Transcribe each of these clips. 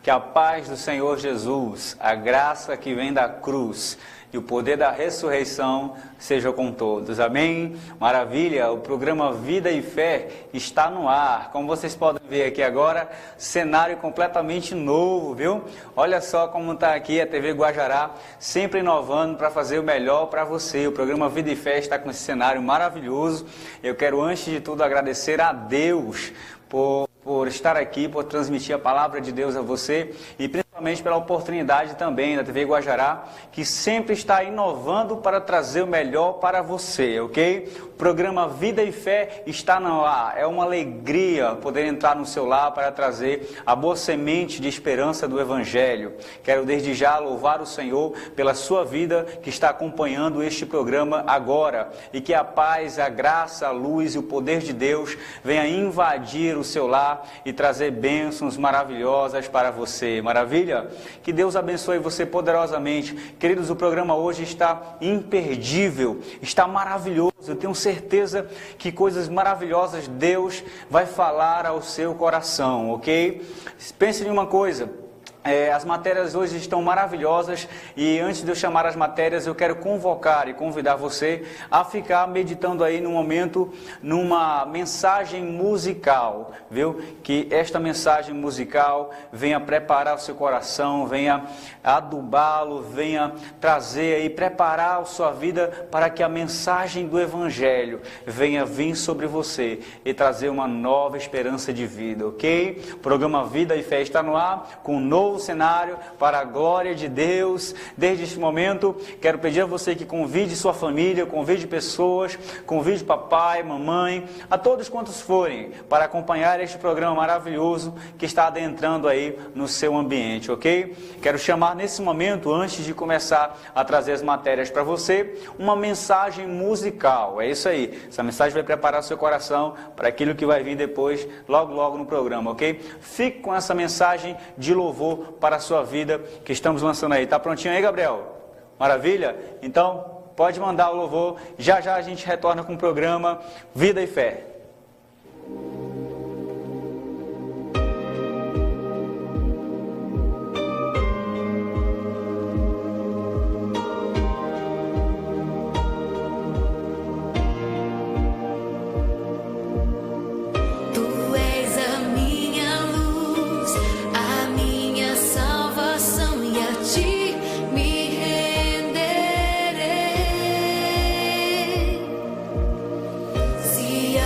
Que a paz do Senhor Jesus, a graça que vem da cruz e o poder da ressurreição seja com todos. Amém? Maravilha! O programa Vida e Fé está no ar. Como vocês podem ver aqui agora, cenário completamente novo, viu? Olha só como está aqui a TV Guajará, sempre inovando para fazer o melhor para você. O programa Vida e Fé está com esse cenário maravilhoso. Eu quero, antes de tudo, agradecer a Deus por estar aqui, por transmitir a palavra de Deus a você e principalmente pela oportunidade também da TV Guajará, que sempre está inovando para trazer o melhor para você, ok? O programa Vida e Fé está no ar. É uma alegria poder entrar no seu lar para trazer a boa semente de esperança do Evangelho. Quero desde já louvar o Senhor pela sua vida que está acompanhando este programa agora e que a paz, a graça, a luz e o poder de Deus venha invadir o seu lar e trazer bênçãos maravilhosas para você. Maravilha? Que Deus abençoe você poderosamente. Queridos, o programa hoje está imperdível, está maravilhoso. Eu tenho certeza que coisas maravilhosas Deus vai falar ao seu coração, ok? Pense em uma coisa. As matérias hoje estão maravilhosas e antes de eu chamar as matérias eu quero convocar e convidar você a ficar meditando aí no momento numa mensagem musical, viu? Que esta mensagem musical venha preparar o seu coração, venha adubá-lo, venha trazer aí, preparar a sua vida para que a mensagem do Evangelho venha vir sobre você e trazer uma nova esperança de vida, ok? O programa Vida e Fé está no ar com um novo cenário para a glória de Deus. Desde este momento, quero pedir a você que convide sua família, convide pessoas, convide papai, mamãe, a todos quantos forem, para acompanhar este programa maravilhoso que está adentrando aí no seu ambiente, ok? Quero chamar nesse momento, antes de começar a trazer as matérias para você, uma mensagem musical. É isso aí. Essa mensagem vai preparar o seu coração para aquilo que vai vir depois, logo no programa, ok? Fique com essa mensagem de louvor para a sua vida que estamos lançando aí. Tá prontinho aí, Gabriel? Maravilha? Então, pode mandar o louvor. Já a gente retorna com o programa Vida e Fé. Se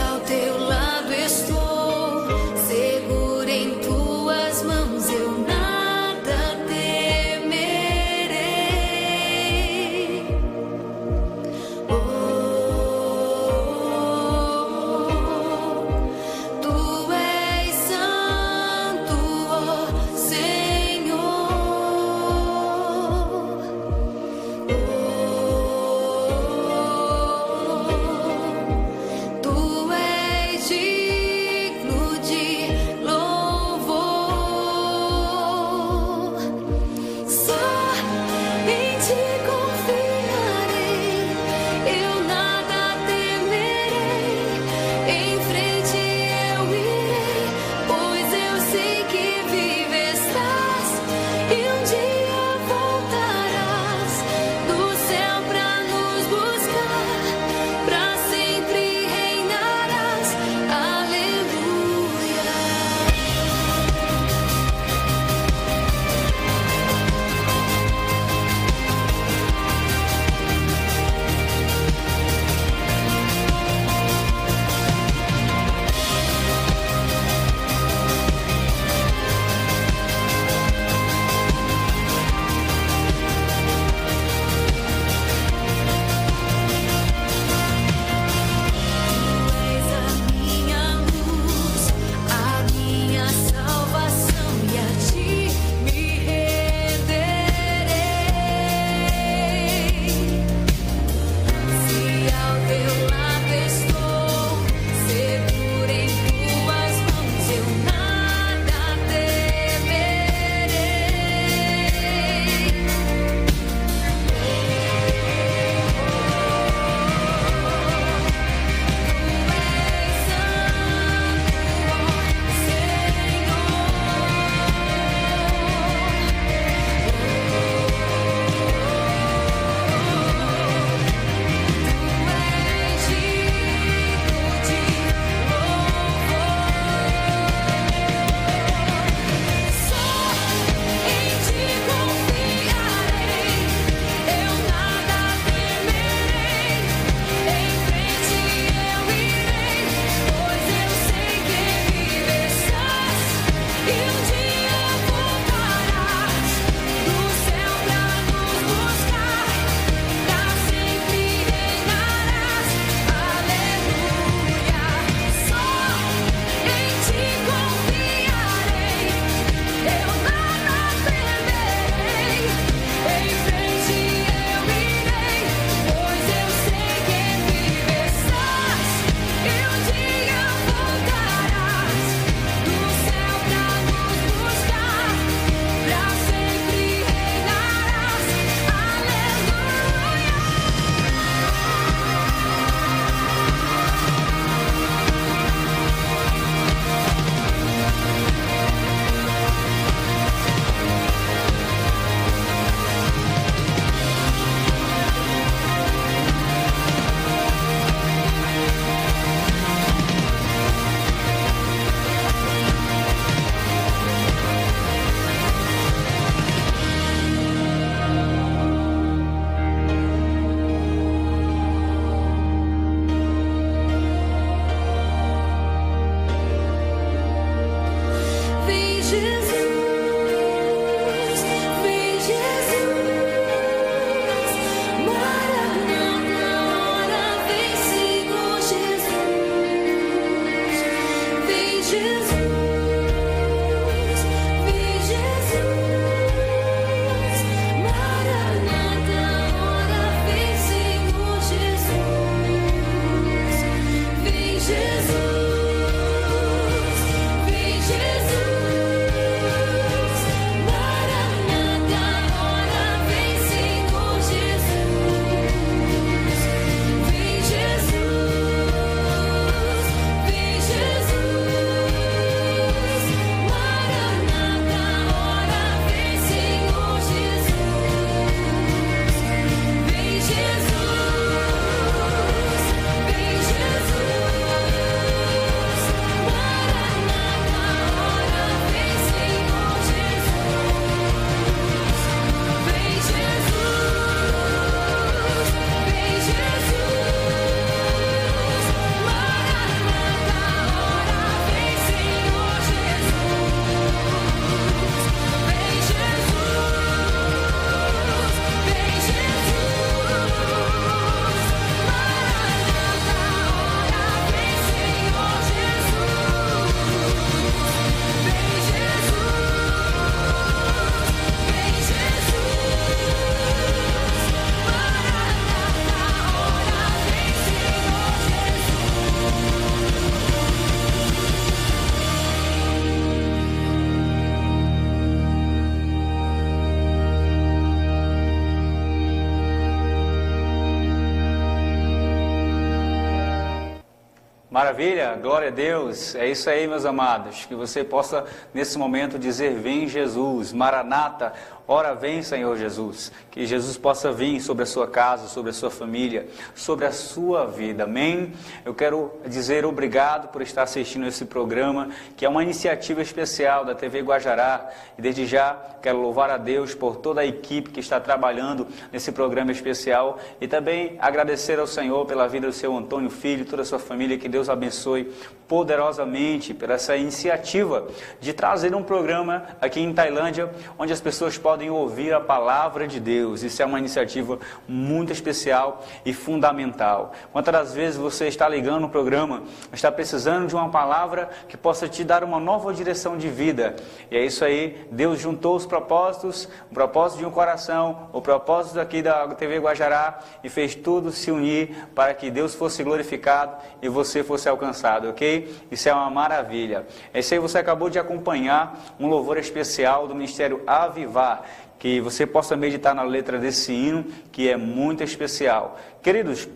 Maravilha, glória a Deus, é isso aí, meus amados, que você possa nesse momento dizer: vem Jesus, Maranata, ora vem, Senhor Jesus. Que Jesus possa vir sobre a sua casa, sobre a sua família, sobre a sua vida, amém? Eu quero dizer obrigado por estar assistindo esse programa, que é uma iniciativa especial da TV Guajará, e desde já quero louvar a Deus por toda a equipe que está trabalhando nesse programa especial, e também agradecer ao Senhor pela vida do seu Antônio Filho e toda a sua família. Que Deus abençoe poderosamente por essa iniciativa de trazer um programa aqui em Tailândia, onde as pessoas podem ouvir a palavra de Deus. Isso é uma iniciativa muito especial e fundamental. Quantas das vezes você está ligando no programa, está precisando de uma palavra que possa te dar uma nova direção de vida, e é isso aí, Deus juntou os propósitos, o propósito de um coração, o propósito aqui da TV Guajará, e fez tudo se unir para que Deus fosse glorificado e você fosse alcançado, ok? Isso é uma maravilha. Esse aí você acabou de acompanhar um louvor especial do Ministério Avivar, que você possa meditar na letra desse hino, que é muito especial. Queridos,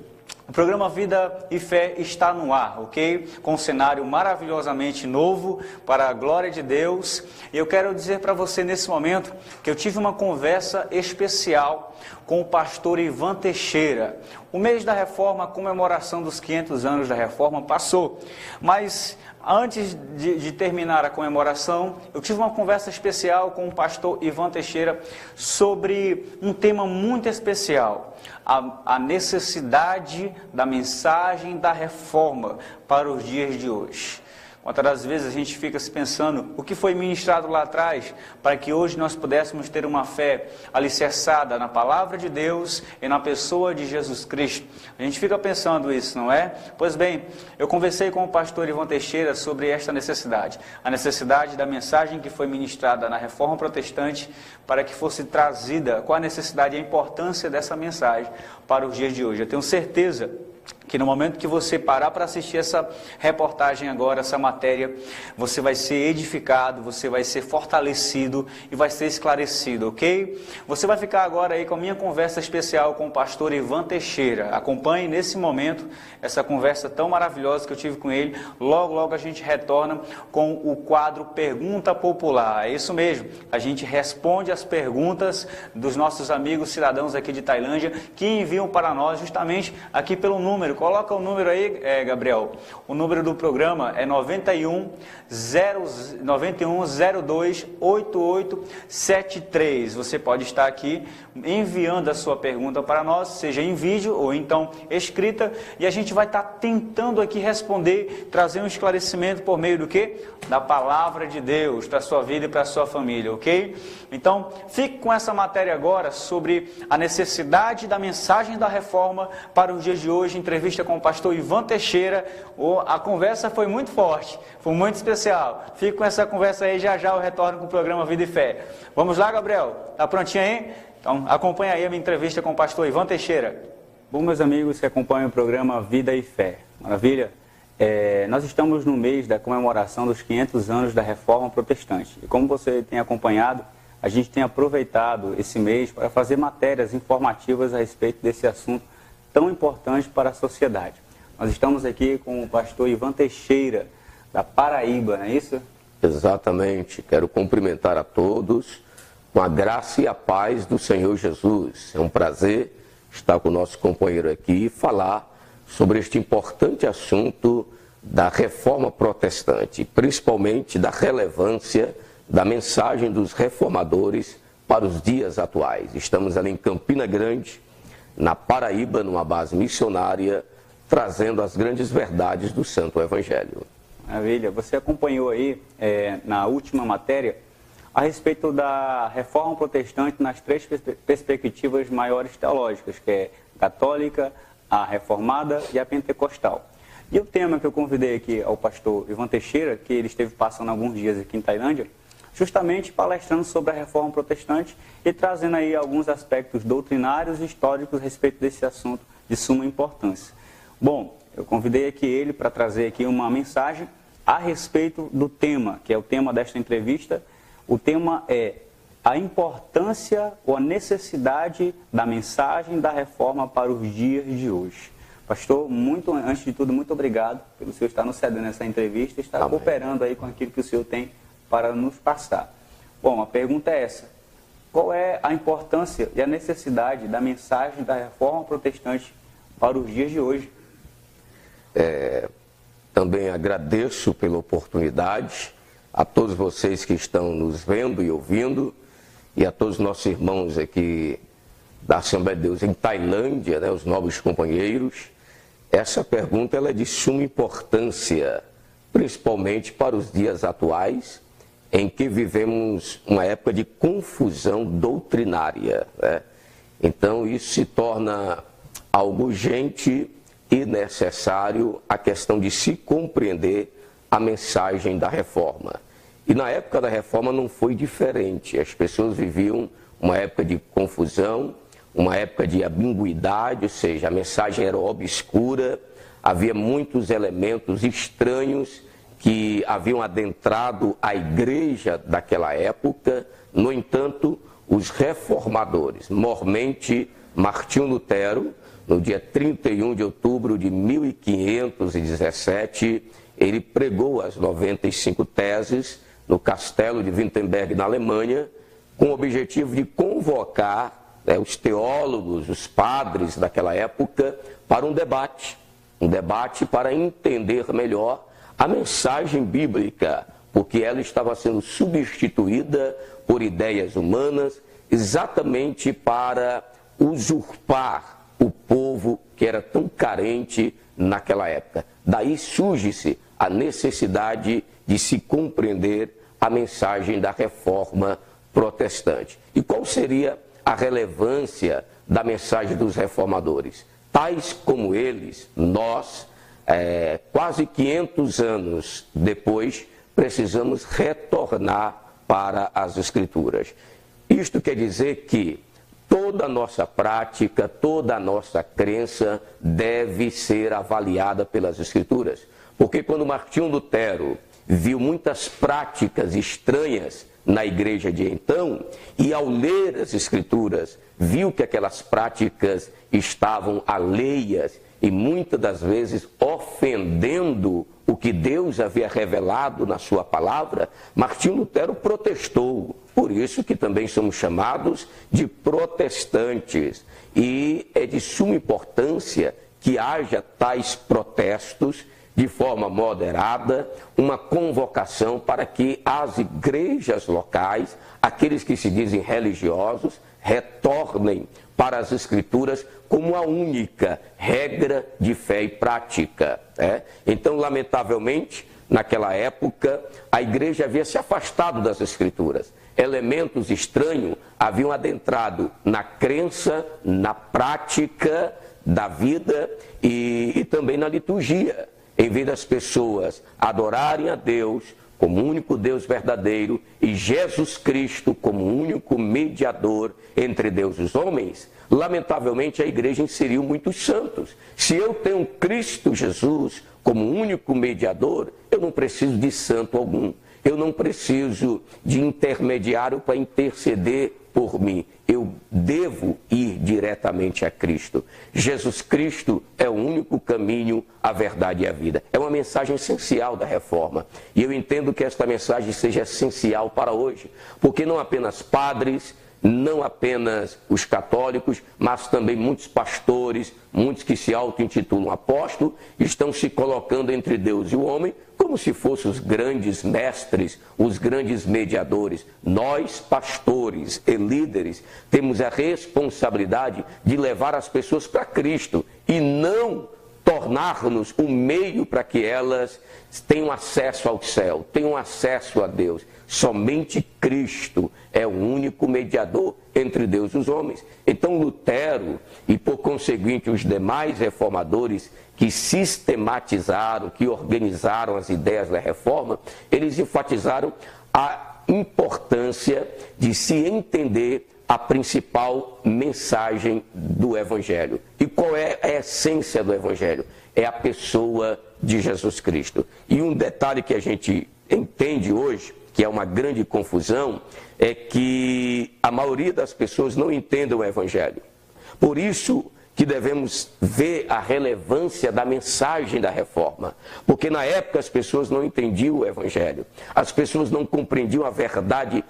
o programa Vida e Fé está no ar, ok? Com um cenário maravilhosamente novo, para a glória de Deus. E eu quero dizer para você nesse momento que eu tive uma conversa especial com o pastor Ivan Teixeira. O mês da Reforma, a comemoração dos 500 anos da Reforma passou, mas antes de terminar a comemoração, eu tive uma conversa especial com o pastor Ivan Teixeira sobre um tema muito especial: a necessidade da mensagem da reforma para os dias de hoje. Quantas das vezes a gente fica se pensando o que foi ministrado lá atrás, para que hoje nós pudéssemos ter uma fé alicerçada na palavra de Deus e na pessoa de Jesus Cristo. A gente fica pensando isso, não é? Pois bem, eu conversei com o pastor Ivan Teixeira sobre esta necessidade, a necessidade da mensagem que foi ministrada na Reforma Protestante, para que fosse trazida, qual a necessidade e a importância dessa mensagem para os dias de hoje. Eu tenho certeza que no momento que você parar para assistir essa reportagem agora, essa matéria, você vai ser edificado, você vai ser fortalecido e vai ser esclarecido, ok? Você vai ficar agora aí com a minha conversa especial com o pastor Ivan Teixeira. Acompanhe nesse momento essa conversa tão maravilhosa que eu tive com ele. Logo, logo a gente retorna com o quadro Pergunta Popular. É isso mesmo, a gente responde as perguntas dos nossos amigos cidadãos aqui de Tailândia, que enviam para nós justamente aqui pelo número. Coloca o número aí, Gabriel. O número do programa é 91028873. Você pode estar aqui enviando a sua pergunta para nós, seja em vídeo ou então escrita, e a gente vai estar tentando aqui responder, trazer um esclarecimento por meio do quê? Da palavra de Deus, para a sua vida e para a sua família, ok? Então, fique com essa matéria agora sobre a necessidade da mensagem da reforma para os dias de hoje, entrevista com o pastor Ivan Teixeira. A conversa foi muito forte, foi muito especial. Fique com essa conversa aí, já já eu retorno com o programa Vida e Fé. Vamos lá, Gabriel? Tá prontinho aí? Então, acompanha aí a minha entrevista com o pastor Ivan Teixeira. Bom, meus amigos que acompanham o programa Vida e Fé, maravilha? Nós estamos no mês da comemoração dos 500 anos da Reforma Protestante. E como você tem acompanhado, a gente tem aproveitado esse mês para fazer matérias informativas a respeito desse assunto tão importante para a sociedade. Nós estamos aqui com o pastor Ivan Teixeira, da Paraíba, não é isso? Exatamente. Quero cumprimentar a todos com a graça e a paz do Senhor Jesus. É um prazer estar com o nosso companheiro aqui e falar sobre este importante assunto da reforma protestante, principalmente da relevância da mensagem dos reformadores para os dias atuais. Estamos ali em Campina Grande, na Paraíba, numa base missionária, trazendo as grandes verdades do Santo Evangelho. Maravilha. Você acompanhou aí, na última matéria, a respeito da reforma protestante nas três perspectivas maiores teológicas, que é a católica, a reformada e a pentecostal. E o tema que eu convidei aqui ao pastor Ivan Teixeira, que ele esteve passando alguns dias aqui em Tailândia, justamente palestrando sobre a reforma protestante e trazendo aí alguns aspectos doutrinários e históricos a respeito desse assunto de suma importância. Bom, eu convidei aqui ele para trazer aqui uma mensagem a respeito do tema, que é o tema desta entrevista. O tema é a importância ou a necessidade da mensagem da reforma para os dias de hoje. Pastor, antes de tudo, muito obrigado pelo senhor estar nos cedendo essa entrevista e estar Amém. cooperando aí com aquilo que o senhor tem para nos passar. Bom, a pergunta é essa: qual é a importância e a necessidade da mensagem da Reforma Protestante para os dias de hoje? Também agradeço pela oportunidade a todos vocês que estão nos vendo e ouvindo, e a todos os nossos irmãos aqui da Assembleia de Deus em Tailândia, né, os nobres companheiros. Essa pergunta ela é de suma importância, principalmente para os dias atuais, em que vivemos uma época de confusão doutrinária, né? Então isso se torna algo urgente e necessário, a questão de se compreender a mensagem da reforma. E na época da reforma não foi diferente. As pessoas viviam uma época de confusão, uma época de ambiguidade, ou seja, a mensagem era obscura, havia muitos elementos estranhos que haviam adentrado a igreja daquela época. No entanto, os reformadores, mormente Martinho Lutero, no dia 31 de outubro de 1517, ele pregou as 95 teses no castelo de Wittenberg, na Alemanha, com o objetivo de convocar os teólogos, os padres daquela época, para um debate para entender melhor a mensagem bíblica, porque ela estava sendo substituída por ideias humanas, exatamente para usurpar o povo que era tão carente naquela época. Daí surge-se a necessidade de se compreender a mensagem da Reforma Protestante. E qual seria a relevância da mensagem dos reformadores? Tais como eles, nós, quase 500 anos depois, precisamos retornar para as Escrituras. Isto quer dizer que toda a nossa prática, toda a nossa crença deve ser avaliada pelas Escrituras. Porque quando Martinho Lutero viu muitas práticas estranhas na igreja de então, e ao ler as Escrituras, viu que aquelas práticas estavam alheias e muitas das vezes ofendendo o que Deus havia revelado na sua palavra, Martinho Lutero protestou. Por isso que também somos chamados de protestantes. E é de suma importância que haja tais protestos de forma moderada, uma convocação para que as igrejas locais, aqueles que se dizem religiosos, retornem para as Escrituras como a única regra de fé e prática. Então, lamentavelmente, naquela época, a igreja havia se afastado das Escrituras. Elementos estranhos haviam adentrado na crença, na prática da vida e também na liturgia. Em vez das pessoas adorarem a Deus como único Deus verdadeiro e Jesus Cristo como único mediador entre Deus e os homens, lamentavelmente a igreja inseriu muitos santos. Se eu tenho Cristo Jesus como único mediador, eu não preciso de santo algum. Eu não preciso de intermediário para interceder por mim. Eu devo ir diretamente a Cristo. Jesus Cristo é o único caminho, a verdade e a vida. É uma mensagem essencial da reforma. E eu entendo que esta mensagem seja essencial para hoje. Porque não apenas padres, não apenas os católicos, mas também muitos pastores, muitos que se auto-intitulam apóstolos, estão se colocando entre Deus e o homem como se fossem os grandes mestres, os grandes mediadores. Nós, pastores e líderes, temos a responsabilidade de levar as pessoas para Cristo e não tornar-nos um meio para que elas tenham acesso ao céu, tenham acesso a Deus. Somente Cristo é o único mediador entre Deus e os homens. Então Lutero e por conseguinte os demais reformadores que sistematizaram, que organizaram as ideias da reforma, eles enfatizaram a importância de se entender a principal mensagem do Evangelho. E qual é a essência do Evangelho? É a pessoa de Jesus Cristo. E um detalhe que a gente entende hoje, que é uma grande confusão, é que a maioria das pessoas não entendem o Evangelho. Por isso que devemos ver a relevância da mensagem da reforma. Porque na época as pessoas não entendiam o Evangelho. As pessoas não compreendiam a verdade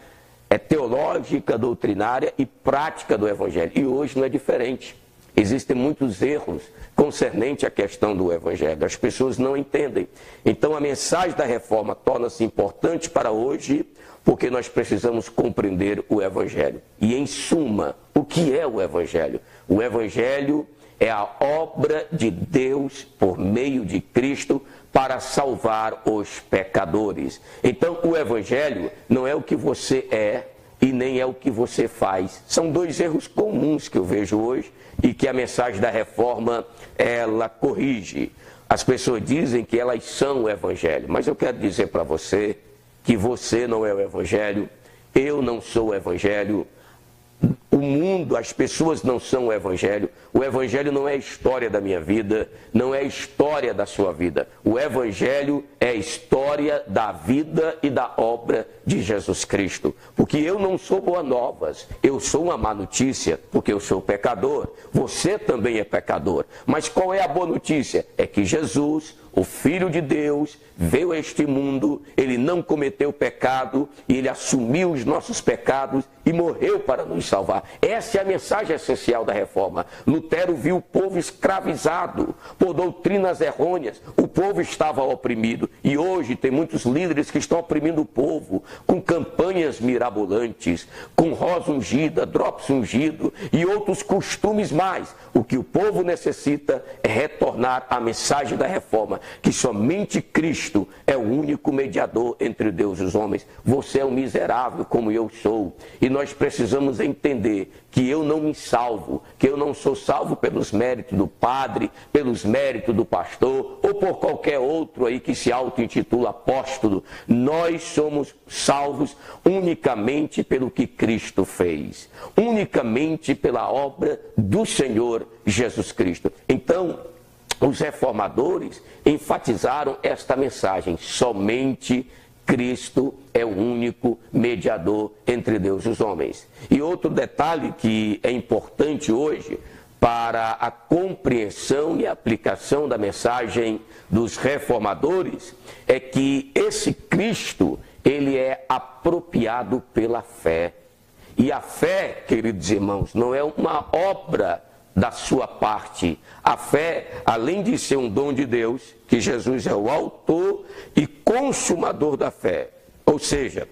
teológica, doutrinária e prática do Evangelho. E hoje não é diferente. Existem muitos erros concernente à questão do Evangelho. As pessoas não entendem. Então a mensagem da reforma torna-se importante para hoje, porque nós precisamos compreender o Evangelho. E em suma, o que é o Evangelho? O Evangelho é a obra de Deus por meio de Cristo para salvar os pecadores. Então o Evangelho não é o que você é e nem é o que você faz. São dois erros comuns que eu vejo hoje e que a mensagem da reforma ela corrige. As pessoas dizem que elas são o Evangelho, mas eu quero dizer para você que você não é o Evangelho, eu não sou o Evangelho, o mundo, as pessoas não são o Evangelho. O Evangelho não é a história da minha vida, não é a história da sua vida. O Evangelho é a história da vida e da obra de Jesus Cristo. Porque eu não sou boas novas, eu sou uma má notícia, porque eu sou pecador. Você também é pecador. Mas qual é a boa notícia? É que Jesus, o Filho de Deus, veio a este mundo, ele não cometeu pecado, e ele assumiu os nossos pecados e morreu para nos salvar. Essa é a mensagem essencial da reforma. Lutero viu o povo escravizado por doutrinas errôneas, o povo estava oprimido, e hoje tem muitos líderes que estão oprimindo o povo, com campanhas mirabolantes, com rosa ungida, drops ungido e outros costumes mais. O que o povo necessita é retornar à mensagem da reforma, que somente Cristo é o único mediador entre Deus e os homens. Você é um miserável como eu sou, e nós precisamos entender que eu não me salvo, que eu não sou salvo pelos méritos do padre, pelos méritos do pastor, ou por qualquer outro aí que se auto-intitula apóstolo. Nós somos salvos unicamente pelo que Cristo fez, unicamente pela obra do Senhor Jesus Cristo. Então, os reformadores enfatizaram esta mensagem: somente Cristo é o único mediador entre Deus e os homens. E outro detalhe que é importante hoje para a compreensão e aplicação da mensagem dos reformadores é que esse Cristo, ele é apropriado pela fé. E a fé, queridos irmãos, não é uma obra da sua parte. A fé, além de ser um dom de Deus, que Jesus é o autor e consumador da fé, ou seja,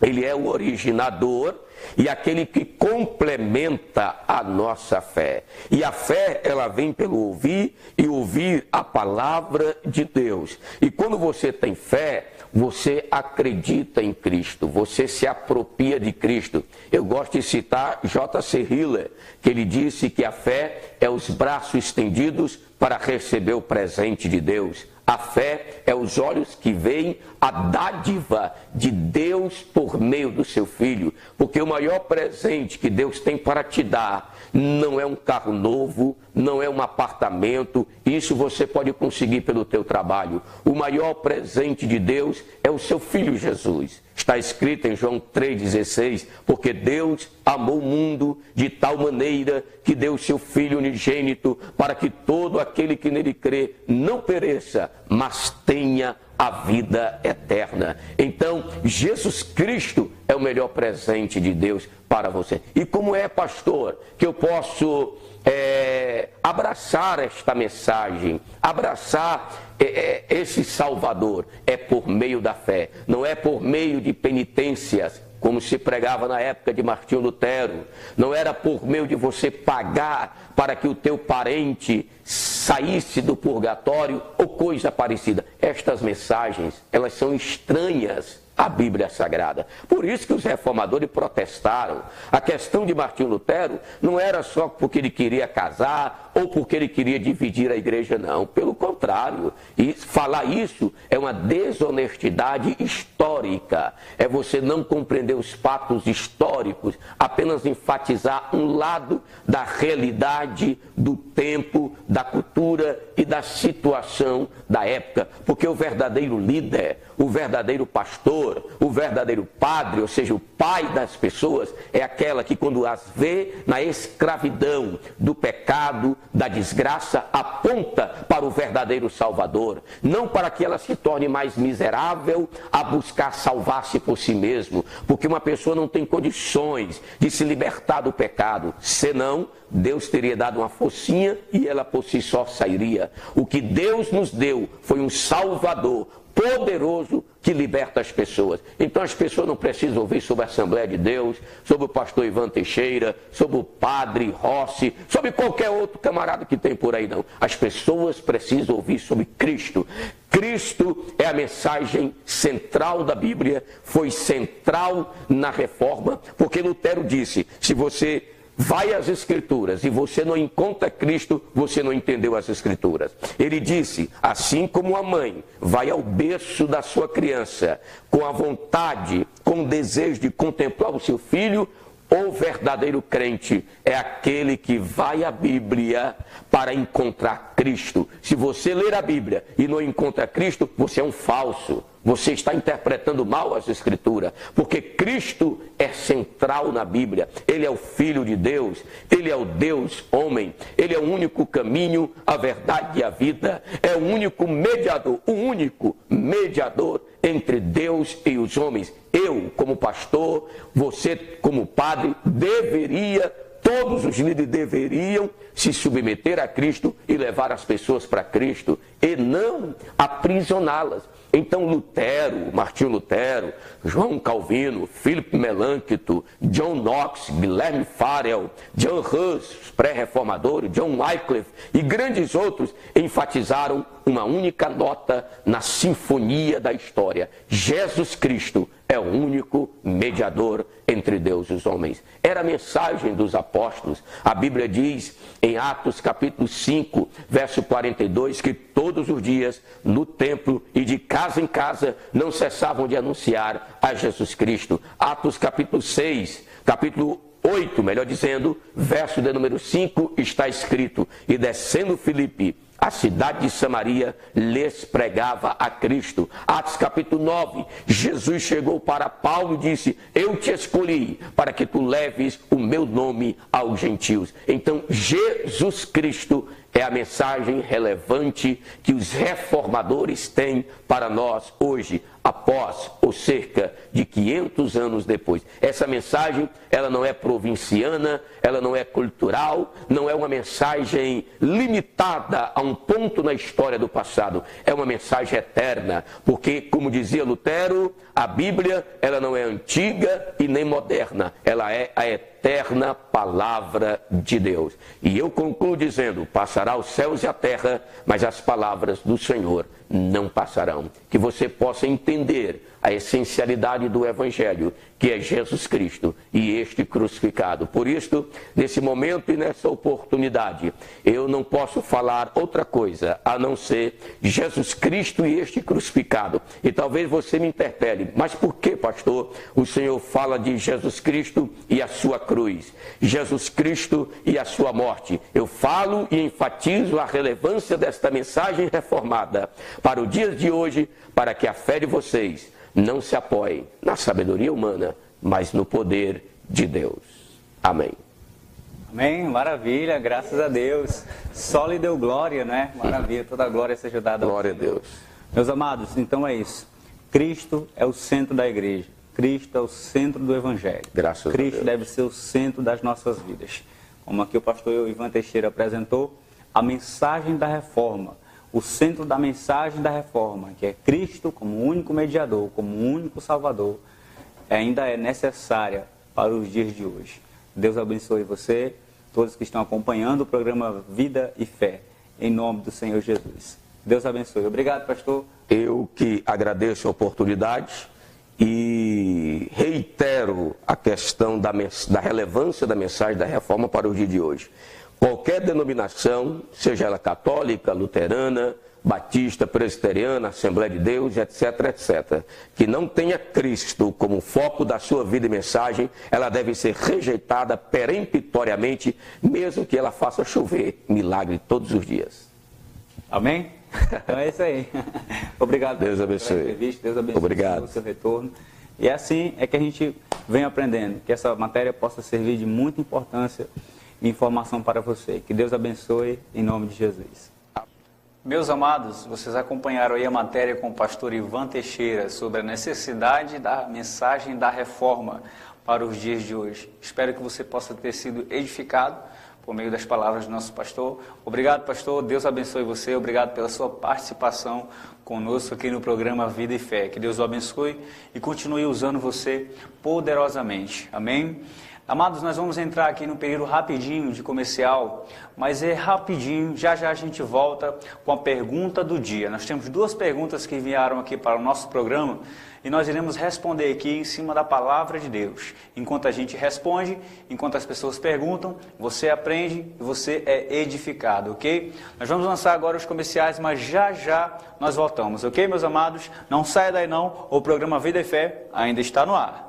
ele é o originador e aquele que complementa a nossa fé. E a fé, ela vem pelo ouvir e ouvir a palavra de Deus. E quando você tem fé, você acredita em Cristo, você se apropria de Cristo. Eu gosto de citar J.C. Hiller, que ele disse que a fé é os braços estendidos para receber o presente de Deus. A fé é os olhos que veem a dádiva de Deus por meio do seu Filho. Porque o maior presente que Deus tem para te dar não é um carro novo, não é um apartamento. Isso você pode conseguir pelo teu trabalho. O maior presente de Deus é o seu Filho Jesus. Está escrito em João 3,16, porque Deus amou o mundo de tal maneira que deu o seu Filho unigênito para que todo aquele que nele crê não pereça, mas tenha a vida eterna. Então, Jesus Cristo é o melhor presente de Deus para você. E como é, pastor, que eu posso abraçar esta mensagem, abraçar esse Salvador? É por meio da fé, não é por meio de penitências, como se pregava na época de Martinho Lutero. Não era por meio de você pagar para que o teu parente saísse do purgatório ou coisa parecida. Estas mensagens, elas são estranhas à Bíblia Sagrada. Por isso que os reformadores protestaram. A questão de Martinho Lutero não era só porque ele queria casar ou porque ele queria dividir a igreja, não. Pelo contrário, e falar isso é uma desonestidade histórica. É você não compreender os fatos históricos, apenas enfatizar um lado da realidade, do tempo, da cultura e da situação da época. Porque o verdadeiro líder, o verdadeiro pastor, o verdadeiro padre, ou seja, o pai das pessoas, é aquela que quando as vê na escravidão do pecado, da desgraça aponta para o verdadeiro Salvador, não para que ela se torne mais miserável a buscar salvar-se por si mesmo, porque uma pessoa não tem condições de se libertar do pecado, senão Deus teria dado uma focinha e ela por si só sairia. O que Deus nos deu foi um Salvador poderoso que liberta as pessoas. Então as pessoas não precisam ouvir sobre a Assembleia de Deus, sobre o pastor Ivan Teixeira, sobre o padre Rossi, sobre qualquer outro camarada que tem por aí, não. As pessoas precisam ouvir sobre Cristo. Cristo é a mensagem central da Bíblia, foi central na Reforma, porque Lutero disse, se você vai às Escrituras e você não encontra Cristo, você não entendeu as Escrituras. Ele disse, assim como a mãe vai ao berço da sua criança com a vontade, com o desejo de contemplar o seu filho, o verdadeiro crente é aquele que vai à Bíblia para encontrar Cristo. Se você ler a Bíblia e não encontra Cristo, você é um falso. Você está interpretando mal as Escrituras, porque Cristo é central na Bíblia. Ele é o Filho de Deus, Ele é o Deus homem, Ele é o único caminho, a verdade e a vida. É o único mediador entre Deus e os homens. Eu, como pastor, você, como padre, todos os líderes deveriam se submeter a Cristo e levar as pessoas para Cristo, e não aprisioná-las. Então Lutero, Martinho Lutero, João Calvino, Philip Melanchthon, John Knox, Guilherme Farel, John Hus, pré-reformador, John Wycliffe e grandes outros enfatizaram uma única nota na sinfonia da história. Jesus Cristo é o único mediador entre Deus e os homens. Era a mensagem dos apóstolos. A Bíblia diz em Atos capítulo 5, verso 42, que todos os dias no templo e de casa em casa não cessavam de anunciar a Jesus Cristo. Atos capítulo 6, capítulo 8, melhor dizendo, verso de número 5, está escrito, e descendo Filipe, a cidade de Samaria, lhes pregava a Cristo. Atos capítulo 9, Jesus chegou para Paulo e disse, eu te escolhi para que tu leves o meu nome aos gentios. Então Jesus Cristo é a mensagem relevante que os reformadores têm para nós hoje, após ou cerca de 500 anos depois. Essa mensagem, ela não é provinciana, ela não é cultural, não é uma mensagem limitada a um ponto na história do passado. É uma mensagem eterna, porque, como dizia Lutero, a Bíblia, ela não é antiga e nem moderna, ela é a eterna palavra de Deus. E eu concluo dizendo, passará os céus e a terra, mas as palavras do Senhor não passarão. Que você possa entender a essencialidade do Evangelho, que é Jesus Cristo e este crucificado. Por isso, nesse momento e nessa oportunidade, eu não posso falar outra coisa a não ser Jesus Cristo e este crucificado. E talvez você me interpele, mas por que, pastor, o Senhor fala de Jesus Cristo e a sua cruz? Jesus Cristo e a sua morte. Eu falo e enfatizo a relevância desta mensagem reformada para o dia de hoje, para que a fé de vocês não se apoie na sabedoria humana, mas no poder de Deus. Amém. Amém, maravilha, graças a Deus. Só lhe deu glória, né? Maravilha, toda a glória seja dada. Glória a Deus. Meus amados, então é isso. Cristo é o centro da igreja. Cristo é o centro do Evangelho. Graças a Deus. Cristo deve ser o centro das nossas vidas. Como aqui o pastor Ivan Teixeira apresentou, a mensagem da reforma. O centro da mensagem da reforma, que é Cristo como único mediador, como único salvador, ainda é necessária para os dias de hoje. Deus abençoe você, todos que estão acompanhando o programa Vida e Fé, em nome do Senhor Jesus. Deus abençoe. Obrigado, pastor. Eu que agradeço a oportunidade e reitero a questão da relevância da mensagem da reforma para o dia de hoje. Qualquer denominação, seja ela católica, luterana, batista, presbiteriana, Assembleia de Deus, etc., etc., que não tenha Cristo como foco da sua vida e mensagem, ela deve ser rejeitada peremptoriamente, mesmo que ela faça chover milagre todos os dias. Amém? Então é isso aí. Obrigado. Deus abençoe. Pela entrevista. Deus abençoe. Obrigado. O seu retorno. E é assim é que a gente vem aprendendo, que essa matéria possa servir de muita importância informação para você. Que Deus abençoe em nome de Jesus. Meus amados, vocês acompanharam aí a matéria com o pastor Ivan Teixeira sobre a necessidade da mensagem da reforma para os dias de hoje. Espero que você possa ter sido edificado por meio das palavras do nosso pastor. Obrigado, pastor. Deus abençoe você. Obrigado pela sua participação conosco aqui no programa Vida e Fé. Que Deus o abençoe e continue usando você poderosamente. Amém? Amados, nós vamos entrar aqui no período rapidinho de comercial, mas é rapidinho, já já a gente volta com a pergunta do dia. Nós temos 2 perguntas que vieram aqui para o nosso programa e nós iremos responder aqui em cima da palavra de Deus. Enquanto a gente responde, enquanto as pessoas perguntam, você aprende e você é edificado, ok? Nós vamos lançar agora os comerciais, mas já já nós voltamos, ok, meus amados? Não saia daí não, o programa Vida e Fé ainda está no ar.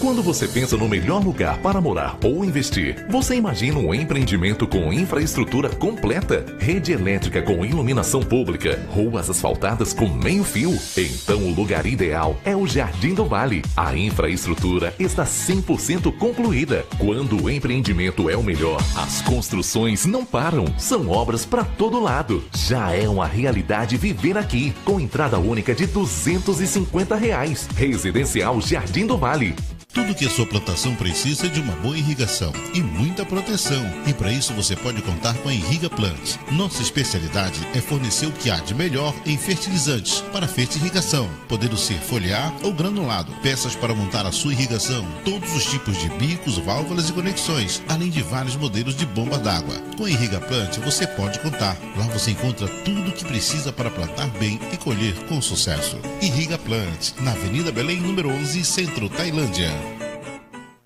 Quando você pensa no melhor lugar para morar ou investir, você imagina um empreendimento com infraestrutura completa, rede elétrica com iluminação pública, ruas asfaltadas com meio-fio? Então o lugar ideal é o Jardim do Vale. A infraestrutura está 100% concluída. Quando o empreendimento é o melhor, as construções não param. São obras para todo lado. Já é uma realidade viver aqui, com entrada única de R$ 250. Residencial Jardim do Vale. Tudo que a sua plantação precisa é de uma boa irrigação e muita proteção. E para isso você pode contar com a Irriga Plant. Nossa especialidade é fornecer o que há de melhor em fertilizantes para fertirrigação, podendo ser foliar ou granulado, peças para montar a sua irrigação, todos os tipos de bicos, válvulas e conexões, além de vários modelos de bomba d'água. Com a Irriga Plant você pode contar. Lá você encontra tudo o que precisa para plantar bem e colher com sucesso. Irriga Plant, na Avenida Belém, número 11, Centro, Tailândia.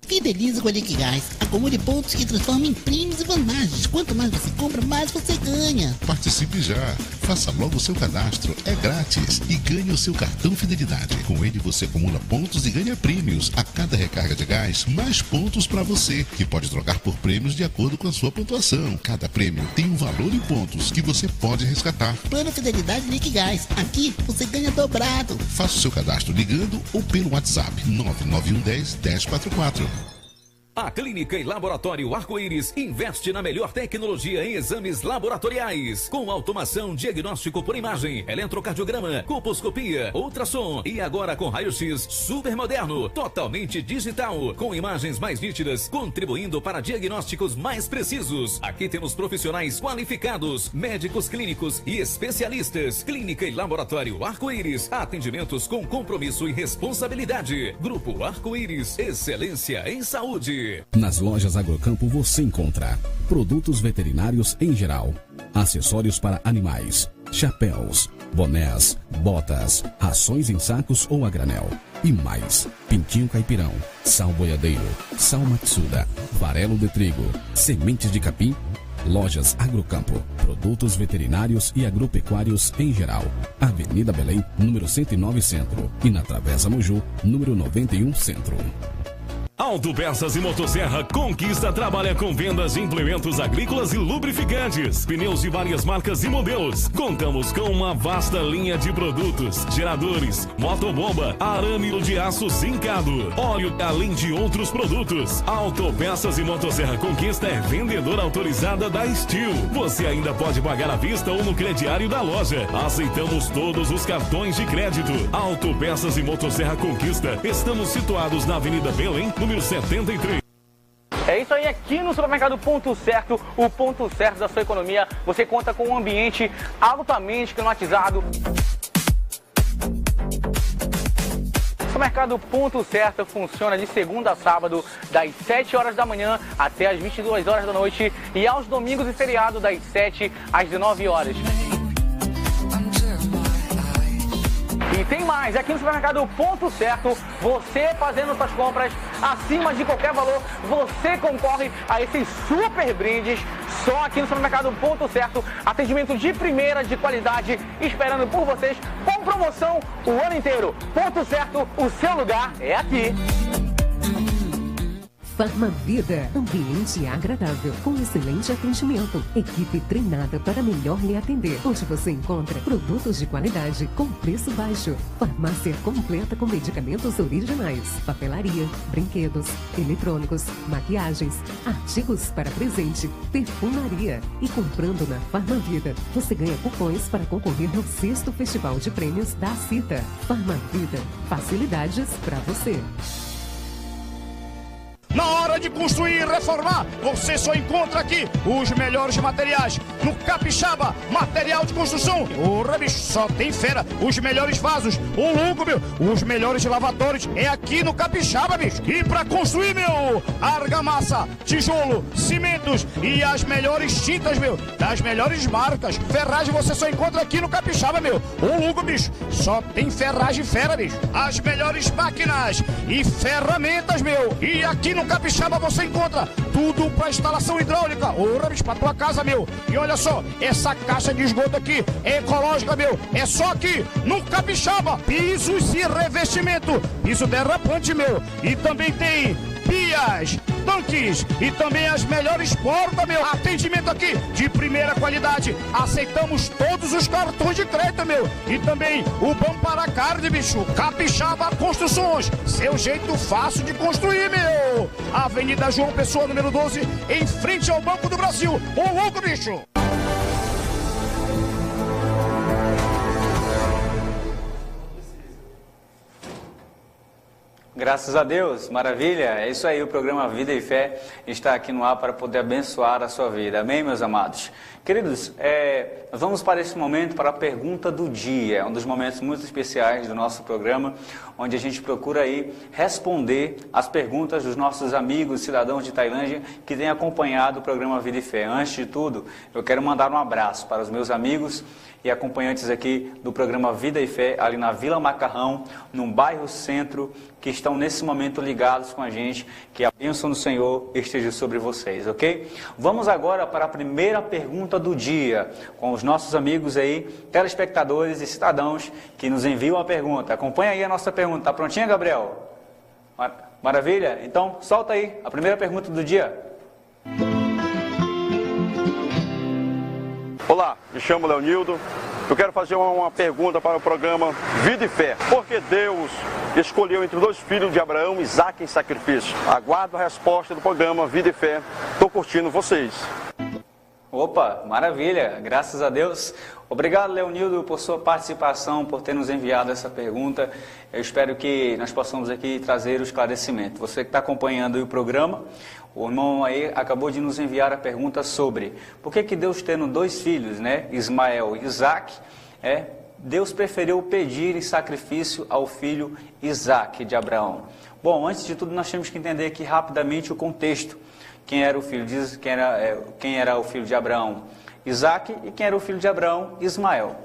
Fidelize com a Liquigás. Acumule pontos que transformam em prêmios e vantagens. Quanto mais você compra, mais você ganha. Participe já. Faça logo o seu cadastro. É grátis. E ganhe o seu cartão Fidelidade. Com ele você acumula pontos e ganha prêmios. A cada recarga de gás, mais pontos para você, que pode trocar por prêmios de acordo com a sua pontuação. Cada prêmio tem um valor em pontos que você pode resgatar. Plano Fidelidade Liquigás. Aqui você ganha dobrado. Faça o seu cadastro ligando ou pelo WhatsApp 99110-1044. A Clínica e Laboratório Arco-Íris investe na melhor tecnologia em exames laboratoriais, com automação, diagnóstico por imagem, eletrocardiograma, colposcopia, ultrassom e agora com raio-x super moderno, totalmente digital, com imagens mais nítidas, contribuindo para diagnósticos mais precisos. Aqui temos profissionais qualificados, médicos clínicos e especialistas. Clínica e Laboratório Arco-Íris, atendimentos com compromisso e responsabilidade. Grupo Arco-Íris, excelência em saúde. Nas lojas Agrocampo você encontra produtos veterinários em geral, acessórios para animais, chapéus, bonés, botas, rações em sacos ou a granel e mais. Pintinho caipirão, sal boiadeiro, sal matsuda, farelo de trigo, sementes de capim. Lojas Agrocampo, produtos veterinários e agropecuários em geral. Avenida Belém, número 109 Centro e na Travessa Moju, número 91 Centro. Autopeças e Motosserra Conquista trabalha com vendas de implementos agrícolas e lubrificantes, pneus de várias marcas e modelos. Contamos com uma vasta linha de produtos, geradores, motobomba, arame de aço zincado, óleo, além de outros produtos. Autopeças e Motosserra Conquista é vendedora autorizada da Steel. Você ainda pode pagar à vista ou no crediário da loja. Aceitamos todos os cartões de crédito. Autopeças e Motosserra Conquista. Estamos situados na Avenida Belém, número 73. É isso aí, aqui no supermercado Ponto Certo, o ponto certo da sua economia. Você conta com um ambiente altamente climatizado. O supermercado Ponto Certo funciona de segunda a sábado, das 7 horas da manhã até as 22 horas da noite e aos domingos e feriados, das 7 às 19 horas. E tem mais, aqui no supermercado Ponto Certo, você fazendo suas compras acima de qualquer valor, você concorre a esses super brindes, só aqui no supermercado Ponto Certo, atendimento de primeira, de qualidade, esperando por vocês, com promoção o ano inteiro. Ponto Certo, o seu lugar é aqui. Farmavida, ambiente agradável, com excelente atendimento, equipe treinada para melhor lhe atender, onde você encontra produtos de qualidade com preço baixo, farmácia completa com medicamentos originais, papelaria, brinquedos, eletrônicos, maquiagens, artigos para presente, perfumaria. E comprando na Farmavida, você ganha cupons para concorrer no 6º Festival de Prêmios da Cita. Farmavida, facilidades para você. Na hora de construir e reformar, você só encontra aqui os melhores materiais. No Capixaba, material de construção. Porra, bicho, só tem fera. Os melhores vasos. Ô, louco, meu. Os melhores lavatórios. É aqui no Capixaba, bicho. E pra construir, meu, argamassa, tijolo, cimentos e as melhores tintas, meu. Das melhores marcas. Ferragem você só encontra aqui no Capixaba, meu. Ô, louco, bicho. Só tem ferragem fera, bicho. As melhores máquinas e ferramentas, meu. E aqui no Capixaba você encontra tudo para instalação hidráulica. Ora, bicho, pra tua casa, meu. E olha só, essa caixa de esgoto aqui é ecológica, meu. É só aqui no Capixaba. Pisos e revestimento. Piso derrapante, meu. E também tem pias, tanques e também as melhores portas, meu. Atendimento aqui de primeira qualidade. Aceitamos todos os cartões de crédito, meu. E também o Bamparacard, bicho. Capixaba Construções. Seu jeito fácil de construir, meu. Avenida João Pessoa, número 12, em frente ao Banco do Brasil. Ô, louco, bicho. Graças a Deus, maravilha, é isso aí, o programa Vida e Fé está aqui no ar para poder abençoar a sua vida, amém, meus amados? Queridos, nós vamos para esse momento, para a pergunta do dia, um dos momentos muito especiais do nosso programa, onde a gente procura aí responder as perguntas dos nossos amigos, cidadãos de Tailândia, que têm acompanhado o programa Vida e Fé. Antes de tudo, eu quero mandar um abraço para os meus amigos e acompanhantes aqui do programa Vida e Fé, ali na Vila Macarrão, no bairro Centro, que estão nesse momento ligados com a gente, que a bênção do Senhor esteja sobre vocês, ok? Vamos agora para a primeira pergunta do dia, com os nossos amigos aí, telespectadores e cidadãos que nos enviam a pergunta. Acompanha aí a nossa pergunta, tá prontinha, Gabriel? Maravilha? Então, solta aí a primeira pergunta do dia. Olá, me chamo Leonildo. Eu quero fazer uma pergunta para o programa Vida e Fé. Por que Deus escolheu entre 2 filhos de Abraão, Isaque em sacrifício? Aguardo a resposta do programa Vida e Fé. Estou curtindo vocês. Opa, maravilha, graças a Deus. Obrigado, Leonildo, por sua participação, por ter nos enviado essa pergunta. Eu espero que nós possamos aqui trazer o esclarecimento. Você que está acompanhando o programa, o irmão aí acabou de nos enviar a pergunta sobre por que Deus, tendo 2 filhos, né, Ismael e Isaque, Deus preferiu pedir em sacrifício ao filho Isaque de Abraão. Bom, antes de tudo nós temos que entender aqui rapidamente o contexto. Quem era o filho de Abraão? Isaque. E quem era o filho de Abraão? Ismael.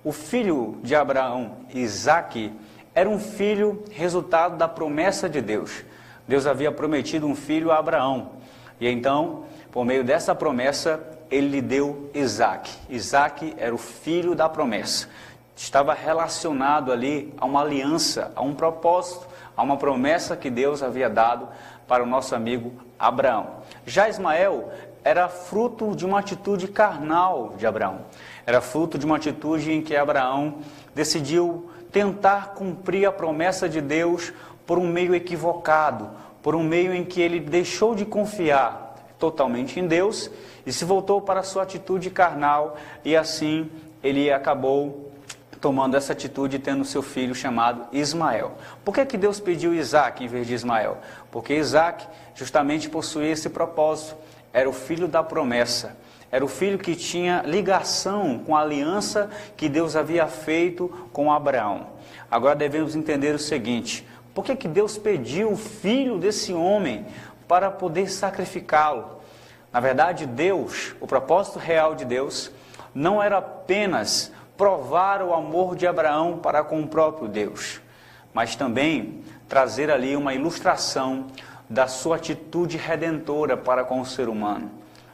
O filho de Abraão, Isaque, era um filho resultado da promessa de Deus. Deus havia prometido um filho a Abraão. E então, por meio dessa promessa, ele lhe deu Isaque. Isaque era o filho da promessa. Estava relacionado ali a uma aliança, a um propósito, a uma promessa que Deus havia dado para o nosso amigo Abraão. Já Ismael era fruto de uma atitude carnal de Abraão. Era fruto de uma atitude em que Abraão decidiu tentar cumprir a promessa de Deus por um meio equivocado, por um meio em que ele deixou de confiar totalmente em Deus e se voltou para a sua atitude carnal, e assim ele acabou tomando essa atitude e tendo seu filho chamado Ismael. Por que Deus pediu Isaque em vez de Ismael? Porque Isaque justamente possuía esse propósito, era o filho da promessa, era o filho que tinha ligação com a aliança que Deus havia feito com Abraão. Agora devemos entender o seguinte: por que Deus pediu o filho desse homem para poder sacrificá-lo? Na verdade, Deus, o propósito real de Deus, não era apenas provar o amor de Abraão para com o próprio Deus, mas também trazer ali uma ilustração da sua atitude redentora para com o ser humano.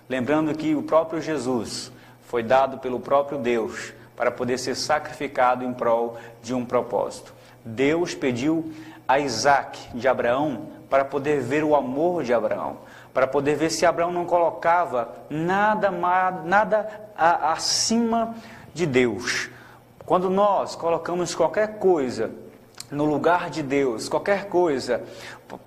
Lembrando que o próprio Jesus foi dado pelo próprio Deus para poder ser sacrificado em prol de um propósito. Deus pediu a Isaque de Abraão para poder ver o amor de Abraão, para poder ver se Abraão não colocava nada acima de Deus. Quando nós colocamos qualquer coisa no lugar de Deus, qualquer coisa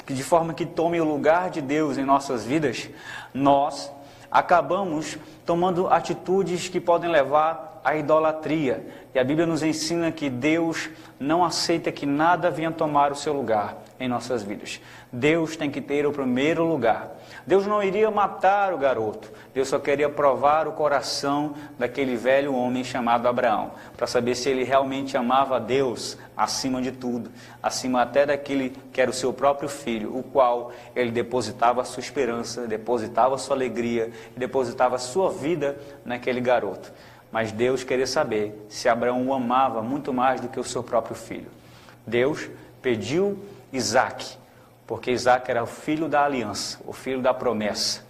de forma que tome o lugar de Deus em nossas vidas, nós acabamos tomando atitudes que podem levar à idolatria. E a Bíblia nos ensina que Deus não aceita que nada venha tomar o seu lugar em nossas vidas. Deus tem que ter o primeiro lugar. Deus não iria matar o garoto. Deus só queria provar o coração daquele velho homem chamado Abraão, para saber se ele realmente amava a Deus acima de tudo, acima até daquele que era o seu próprio filho, o qual ele depositava a sua esperança, depositava a sua alegria, depositava a sua vida naquele garoto. Mas Deus queria saber se Abraão o amava muito mais do que o seu próprio filho. Deus pediu Isaque, porque Isaque era o filho da aliança, o filho da promessa.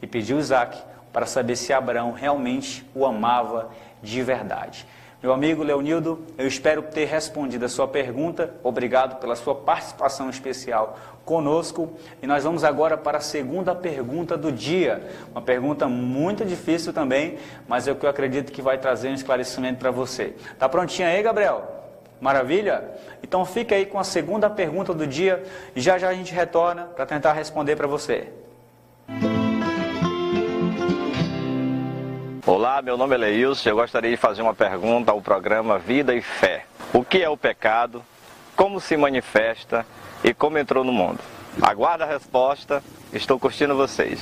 E pediu Isaque para saber se Abraão realmente o amava de verdade. Meu amigo Leonildo, eu espero ter respondido a sua pergunta. Obrigado pela sua participação especial conosco. E nós vamos agora para a segunda pergunta do dia. Uma pergunta muito difícil também, mas é o que eu acredito que vai trazer um esclarecimento para você. Tá prontinho aí, Gabriel? Maravilha? Então fica aí com a segunda pergunta do dia e já a gente retorna para tentar responder para você. Olá, meu nome é Leilson e eu gostaria de fazer uma pergunta ao programa Vida e Fé. O que é o pecado? Como se manifesta e como entrou no mundo? Aguardo a resposta, estou curtindo vocês.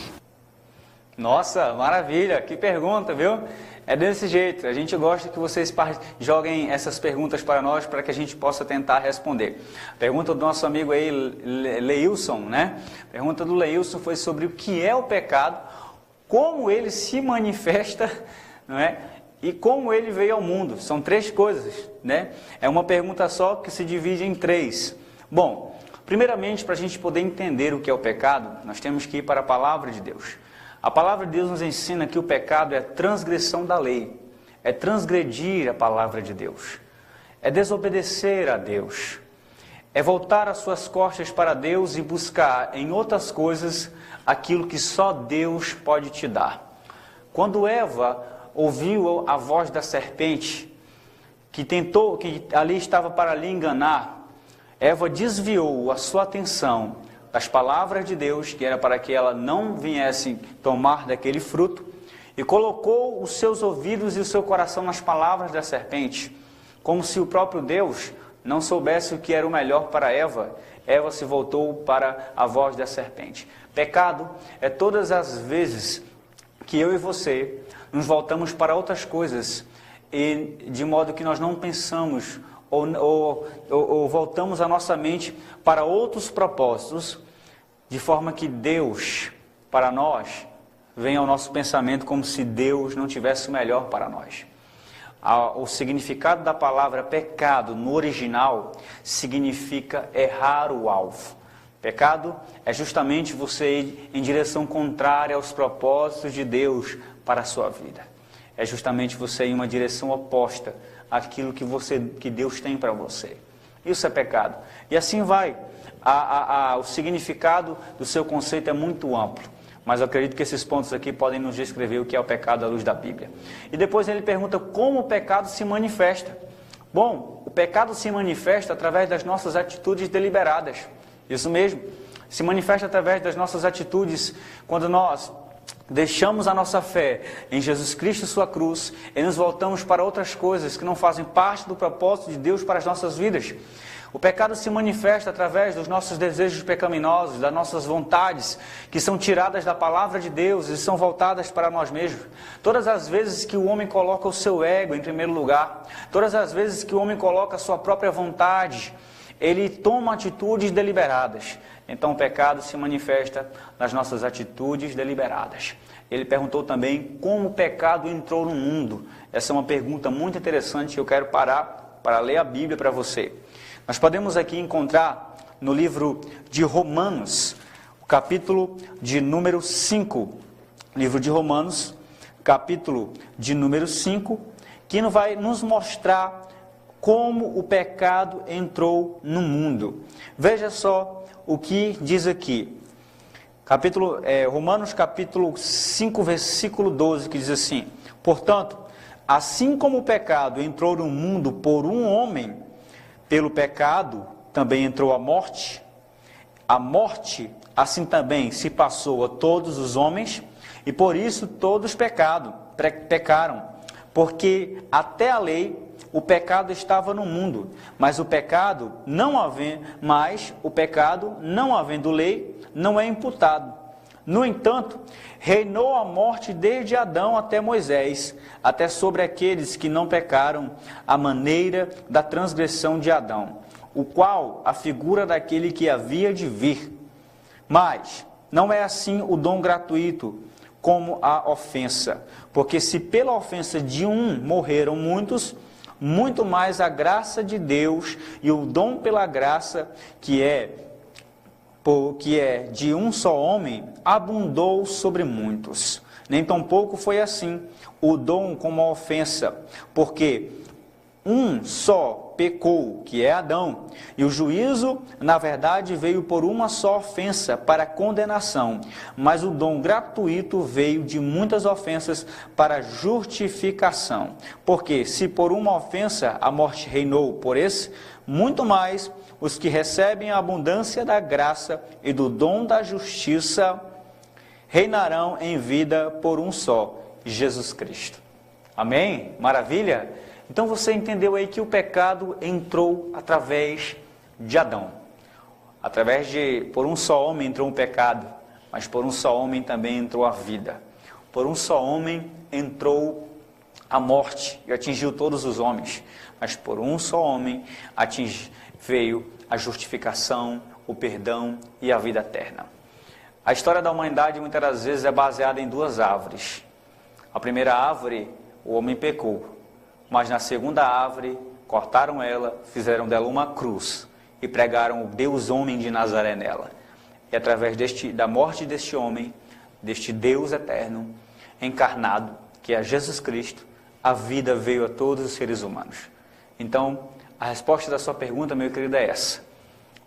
Nossa, maravilha, que pergunta, viu? É desse jeito, a gente gosta que vocês joguem essas perguntas para nós, para que a gente possa tentar responder. Pergunta do nosso amigo aí, Leilson, né? A pergunta do Leilson foi sobre o que é o pecado, como ele se manifesta, não é? E como ele veio ao mundo. São três coisas, né? É uma pergunta só que se divide em três. Bom, primeiramente, para a gente poder entender o que é o pecado, nós temos que ir para a palavra de Deus. A palavra de Deus nos ensina que o pecado é transgressão da lei, é transgredir a palavra de Deus, é desobedecer a Deus, é voltar as suas costas para Deus e buscar em outras coisas aquilo que só Deus pode te dar. Quando Eva ouviu a voz da serpente, que ali estava para lhe enganar, Eva desviou a sua atenção das palavras de Deus, que era para que ela não viesse tomar daquele fruto, e colocou os seus ouvidos e o seu coração nas palavras da serpente, como se o próprio Deus não soubesse o que era o melhor para Eva. Eva se voltou para a voz da serpente. Pecado é todas as vezes que eu e você nos voltamos para outras coisas, e de modo que nós não pensamos ou voltamos a nossa mente para outros propósitos, de forma que Deus, para nós, vem ao nosso pensamento como se Deus não tivesse o melhor para nós. O significado da palavra pecado no original significa errar o alvo. Pecado é justamente você ir em direção contrária aos propósitos de Deus para a sua vida. É justamente você ir em uma direção oposta àquilo que Deus tem para você. Isso é pecado. E assim vai. O significado do seu conceito é muito amplo, mas eu acredito que esses pontos aqui podem nos descrever o que é o pecado à luz da Bíblia. E depois ele pergunta como o pecado se manifesta. Bom, o pecado se manifesta através das nossas atitudes deliberadas. Isso mesmo, se manifesta através das nossas atitudes quando nós deixamos a nossa fé em Jesus Cristo e sua cruz e nos voltamos para outras coisas que não fazem parte do propósito de Deus para as nossas vidas. O pecado se manifesta através dos nossos desejos pecaminosos, das nossas vontades, que são tiradas da palavra de Deus e são voltadas para nós mesmos. Todas as vezes que o homem coloca o seu ego em primeiro lugar, todas as vezes que o homem coloca a sua própria vontade, ele toma atitudes deliberadas. Então o pecado se manifesta nas nossas atitudes deliberadas. Ele perguntou também como o pecado entrou no mundo. Essa é uma pergunta muito interessante que eu quero parar para ler a Bíblia para você. Nós podemos aqui encontrar no livro de Romanos, o capítulo de número 5. Livro de Romanos, capítulo de número 5, que vai nos mostrar como o pecado entrou no mundo. Veja só o que diz aqui. Romanos capítulo 5, versículo 12, que diz assim: portanto, assim como o pecado entrou no mundo por um homem, pelo pecado também entrou a morte, assim também se passou a todos os homens, e por isso todos pecaram, porque até a lei o pecado estava no mundo, mas o pecado não havendo lei, não é imputado. No entanto, reinou a morte desde Adão até Moisés, até sobre aqueles que não pecaram, à maneira da transgressão de Adão, o qual a figura daquele que havia de vir. Mas não é assim o dom gratuito como a ofensa, porque se pela ofensa de um morreram muitos, muito mais a graça de Deus e o dom pela graça que é de um só homem, abundou sobre muitos. Nem tampouco foi assim o dom como a ofensa, porque um só pecou, que é Adão, e o juízo, na verdade, veio por uma só ofensa para condenação, mas o dom gratuito veio de muitas ofensas para justificação. Porque se por uma ofensa a morte reinou por esse, muito mais os que recebem a abundância da graça e do dom da justiça reinarão em vida por um só, Jesus Cristo. Amém? Maravilha? Então você entendeu aí que o pecado entrou através de Adão. Por um só homem entrou o pecado, mas por um só homem também entrou a vida. Por um só homem entrou a morte e atingiu todos os homens, mas por um só homem veio a justificação, o perdão e a vida eterna. A história da humanidade muitas das vezes é baseada em duas árvores. A primeira árvore, o homem pecou. Mas na segunda árvore, cortaram ela, fizeram dela uma cruz e pregaram o Deus homem de Nazaré nela. E através da morte deste homem, deste Deus eterno, encarnado, que é Jesus Cristo, a vida veio a todos os seres humanos. Então, a resposta da sua pergunta, meu querido, é essa.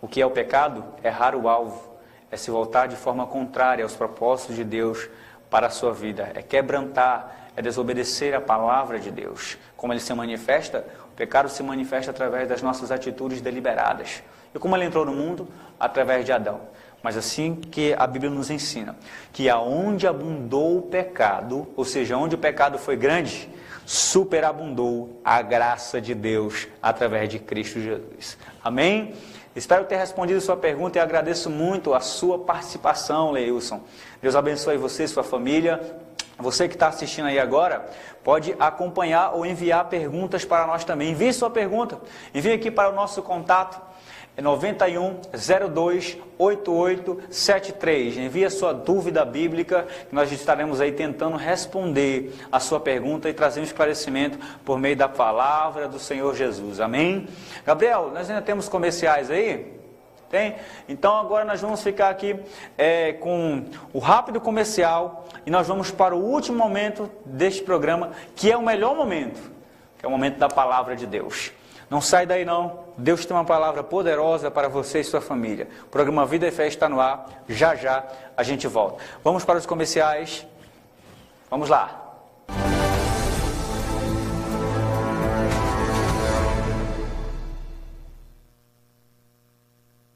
O que é o pecado? Errar o alvo, é se voltar de forma contrária aos propósitos de Deus para a sua vida, é quebrantar, é desobedecer a palavra de Deus. Como ele se manifesta? O pecado se manifesta através das nossas atitudes deliberadas. E como ele entrou no mundo? Através de Adão. Mas assim que a Bíblia nos ensina, que aonde abundou o pecado, ou seja, onde o pecado foi grande, superabundou a graça de Deus através de Cristo Jesus. Amém? Espero ter respondido a sua pergunta e agradeço muito a sua participação, Leilson. Deus abençoe você e sua família. Você que está assistindo aí agora, pode acompanhar ou enviar perguntas para nós também. Envie sua pergunta, envie aqui para o nosso contato, 91028873. Envie a sua dúvida bíblica, que nós estaremos aí tentando responder a sua pergunta e trazer um esclarecimento por meio da palavra do Senhor Jesus. Amém? Gabriel, nós ainda temos comerciais aí? Tem? Então agora nós vamos ficar aqui com o rápido comercial e nós vamos para o último momento deste programa, que é o melhor momento, que é o momento da palavra de Deus. Não sai daí não, Deus tem uma palavra poderosa para você e sua família. O programa Vida e Fé está no ar, já já a gente volta. Vamos para os comerciais, vamos lá.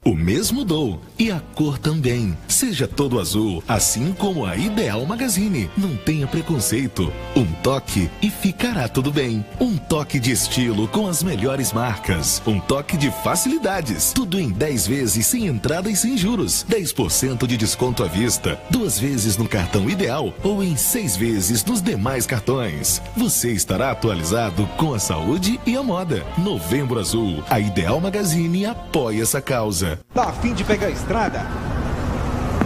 O mês mudou e a cor também. Seja todo azul, assim como a Ideal Magazine. Não tenha preconceito. Um toque e ficará tudo bem. Um toque de estilo com as melhores marcas. Um toque de facilidades. Tudo em 10 vezes sem entrada e sem juros. 10% de desconto à vista. 2 vezes no cartão Ideal ou em 6 vezes nos demais cartões. Você estará atualizado com a saúde e a moda. Novembro Azul. A Ideal Magazine apoia essa causa. Tá a fim de pegar a estrada?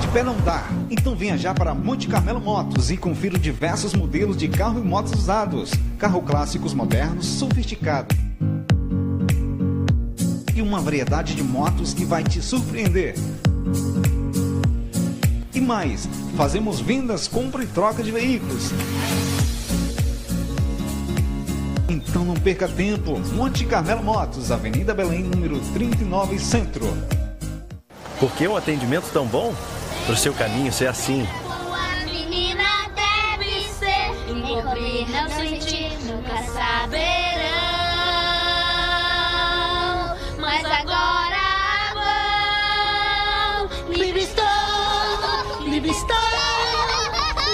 De pé não dá. Então venha já para Monte Carmelo Motos e confira diversos modelos de carro e motos usados. Carro clássicos, modernos, sofisticados. E uma variedade de motos que vai te surpreender. E mais, fazemos vendas, compra e troca de veículos. Então não perca tempo. Monte Carmelo Motos, Avenida Belém, número 39, Centro. Por que um atendimento tão bom? Para o seu caminho ser assim. A menina deve ser, encobrir, não sentir, nunca saberão. Mas agora vão, livre estou,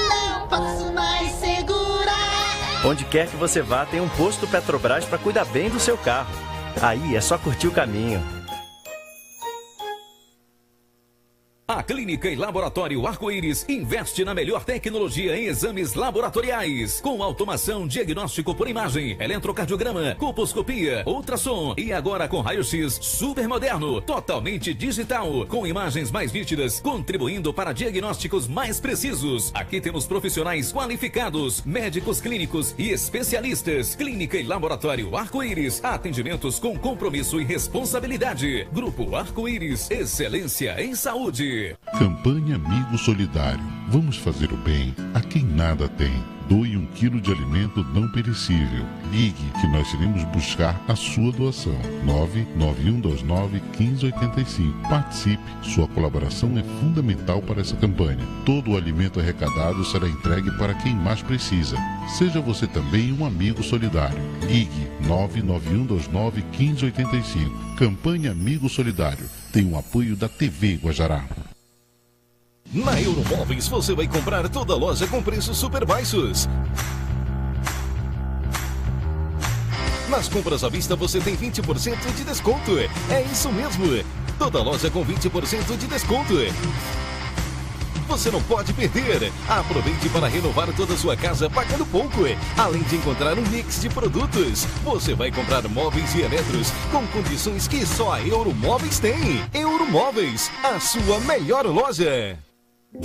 não posso mais segurar. Onde quer que você vá, tem um posto Petrobras para cuidar bem do seu carro. Aí é só curtir o caminho. A Clínica e Laboratório Arco-Íris investe na melhor tecnologia em exames laboratoriais, com automação, diagnóstico por imagem, eletrocardiograma, colposcopia, ultrassom e agora com raio-x super moderno, totalmente digital, com imagens mais nítidas, contribuindo para diagnósticos mais precisos. Aqui temos profissionais qualificados, médicos clínicos e especialistas. Clínica e Laboratório Arco-Íris, atendimentos com compromisso e responsabilidade. Grupo Arco-Íris, excelência em saúde. Campanha Amigo Solidário. Vamos fazer o bem a quem nada tem. Doe 1 quilo de alimento não perecível. Ligue que nós iremos buscar a sua doação. 991291585. Participe. Sua colaboração é fundamental para essa campanha. Todo o alimento arrecadado será entregue para quem mais precisa. Seja você também um amigo solidário. Ligue 991291585. Campanha Amigo Solidário. Tem o apoio da TV Guajará. Na Euromóveis você vai comprar toda loja com preços super baixos. Nas compras à vista você tem 20% de desconto. É isso mesmo. Toda loja com 20% de desconto. Você não pode perder. Aproveite para renovar toda a sua casa pagando pouco. Além de encontrar um mix de produtos. Você vai comprar móveis e eletros com condições que só a Euromóveis tem. Euromóveis, a sua melhor loja.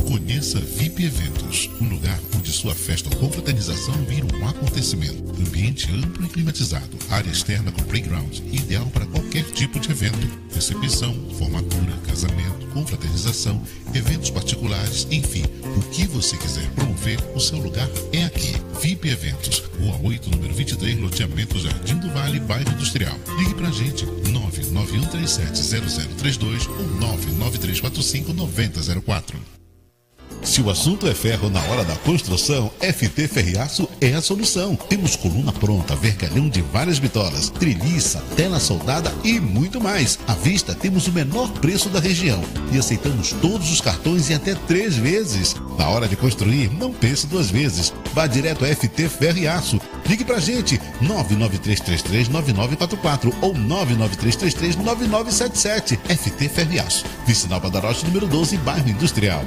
Conheça VIP Eventos, um lugar onde sua festa ou confraternização vira um acontecimento. Ambiente amplo e climatizado, área externa com playground, ideal para qualquer tipo de evento. Recepção, formatura, casamento, confraternização, eventos particulares, enfim, o que você quiser promover, o seu lugar é aqui. VIP Eventos, Rua 8, número 23, loteamento Jardim do Vale, bairro Industrial. Ligue pra gente, 991370032 ou 993459004. Se o assunto é ferro na hora da construção, FT Ferriaço é a solução. Temos coluna pronta, vergalhão de várias bitolas, treliça, tela soldada e muito mais. À vista, temos o menor preço da região e aceitamos todos os cartões em até 3 vezes. Na hora de construir, não pense 2 vezes. Vá direto a FT Ferriaço. Ligue pra gente, 993339944 ou 993339977. FT Ferriaço, Vicinal Badarote, número 12, bairro Industrial.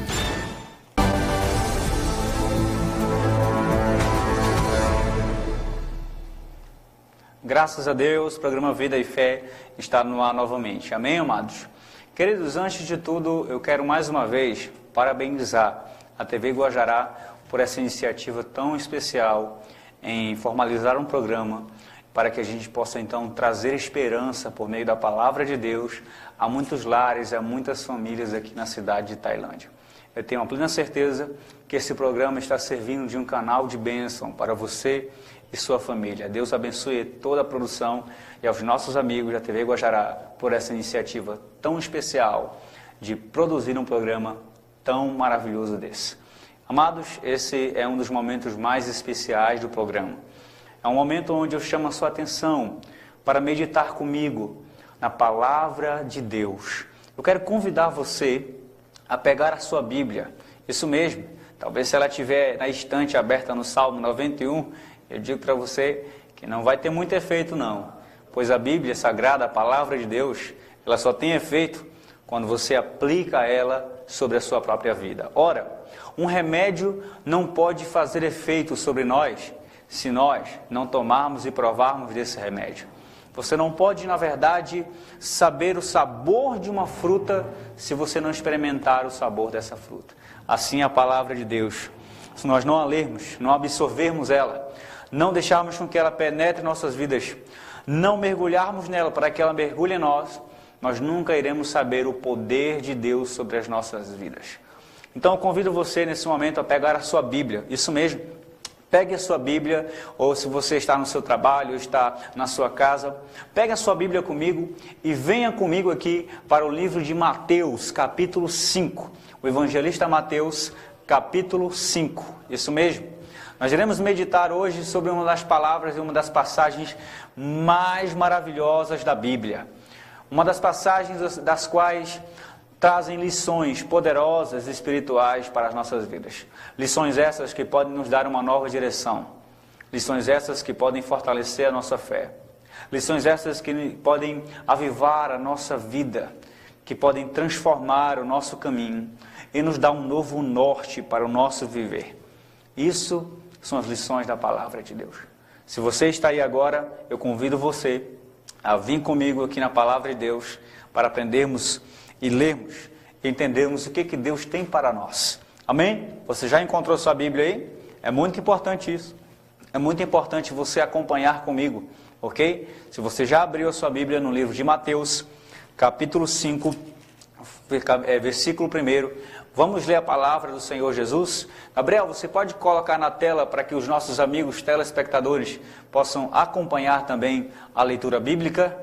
Graças a Deus, o programa Vida e Fé está no ar novamente. Amém, amados? Queridos, antes de tudo, eu quero mais uma vez parabenizar a TV Guajará por essa iniciativa tão especial em formalizar um programa para que a gente possa então trazer esperança por meio da palavra de Deus a muitos lares, a muitas famílias aqui na cidade de Tailândia. Eu tenho a plena certeza que esse programa está servindo de um canal de bênção para você e sua família. Deus abençoe toda a produção e aos nossos amigos da TV Guajará por essa iniciativa tão especial de produzir um programa tão maravilhoso desse. Amados, esse é um dos momentos mais especiais do programa. É um momento onde eu chamo a sua atenção para meditar comigo na palavra de Deus. Eu quero convidar você a pegar a sua Bíblia, isso mesmo, talvez se ela estiver na estante aberta no Salmo 91, eu digo para você que não vai ter muito efeito não, pois a Bíblia Sagrada, a palavra de Deus, ela só tem efeito quando você aplica ela sobre a sua própria vida. Ora, um remédio não pode fazer efeito sobre nós se nós não tomarmos e provarmos desse remédio. Você não pode, na verdade, saber o sabor de uma fruta se você não experimentar o sabor dessa fruta. Assim é a palavra de Deus. Se nós não a lermos, não absorvermos ela, não deixarmos com que ela penetre em nossas vidas, não mergulharmos nela para que ela mergulhe em nós, nós nunca iremos saber o poder de Deus sobre as nossas vidas. Então eu convido você nesse momento a pegar a sua Bíblia, isso mesmo, Pegue a sua Bíblia, ou se você está no seu trabalho, ou está na sua casa, pegue a sua Bíblia comigo e venha comigo aqui para o livro de Mateus, capítulo 5. O evangelista Mateus, capítulo 5. Isso mesmo. Nós iremos meditar hoje sobre uma das palavras e uma das passagens mais maravilhosas da Bíblia. Uma das passagens das quais trazem lições poderosas espirituais para as nossas vidas. Lições essas que podem nos dar uma nova direção. Lições essas que podem fortalecer a nossa fé. Lições essas que podem avivar a nossa vida, que podem transformar o nosso caminho e nos dar um novo norte para o nosso viver. Isso são as lições da palavra de Deus. Se você está aí agora, eu convido você a vir comigo aqui na palavra de Deus para aprendermos e lermos e entendermos o que Deus tem para nós. Amém? Você já encontrou sua Bíblia aí? É muito importante isso. É muito importante você acompanhar comigo, ok? Se você já abriu a sua Bíblia no livro de Mateus, capítulo 5, versículo 1, vamos ler a palavra do Senhor Jesus. Gabriel, você pode colocar na tela para que os nossos amigos telespectadores possam acompanhar também a leitura bíblica?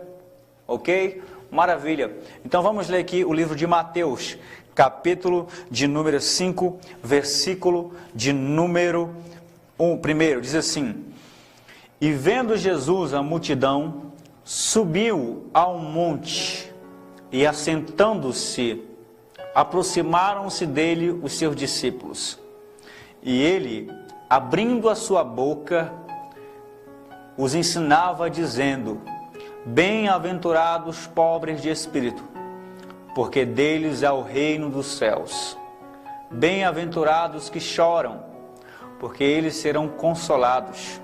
Ok? Maravilha. Então vamos ler aqui o livro de Mateus, capítulo de número 5, versículo de número 1. Primeiro, diz assim: E vendo Jesus a multidão, subiu ao monte, e assentando-se, aproximaram-se dele os seus discípulos. E ele, abrindo a sua boca, os ensinava, dizendo: Bem-aventurados pobres de espírito, porque deles é o reino dos céus. Bem-aventurados que choram, porque eles serão consolados.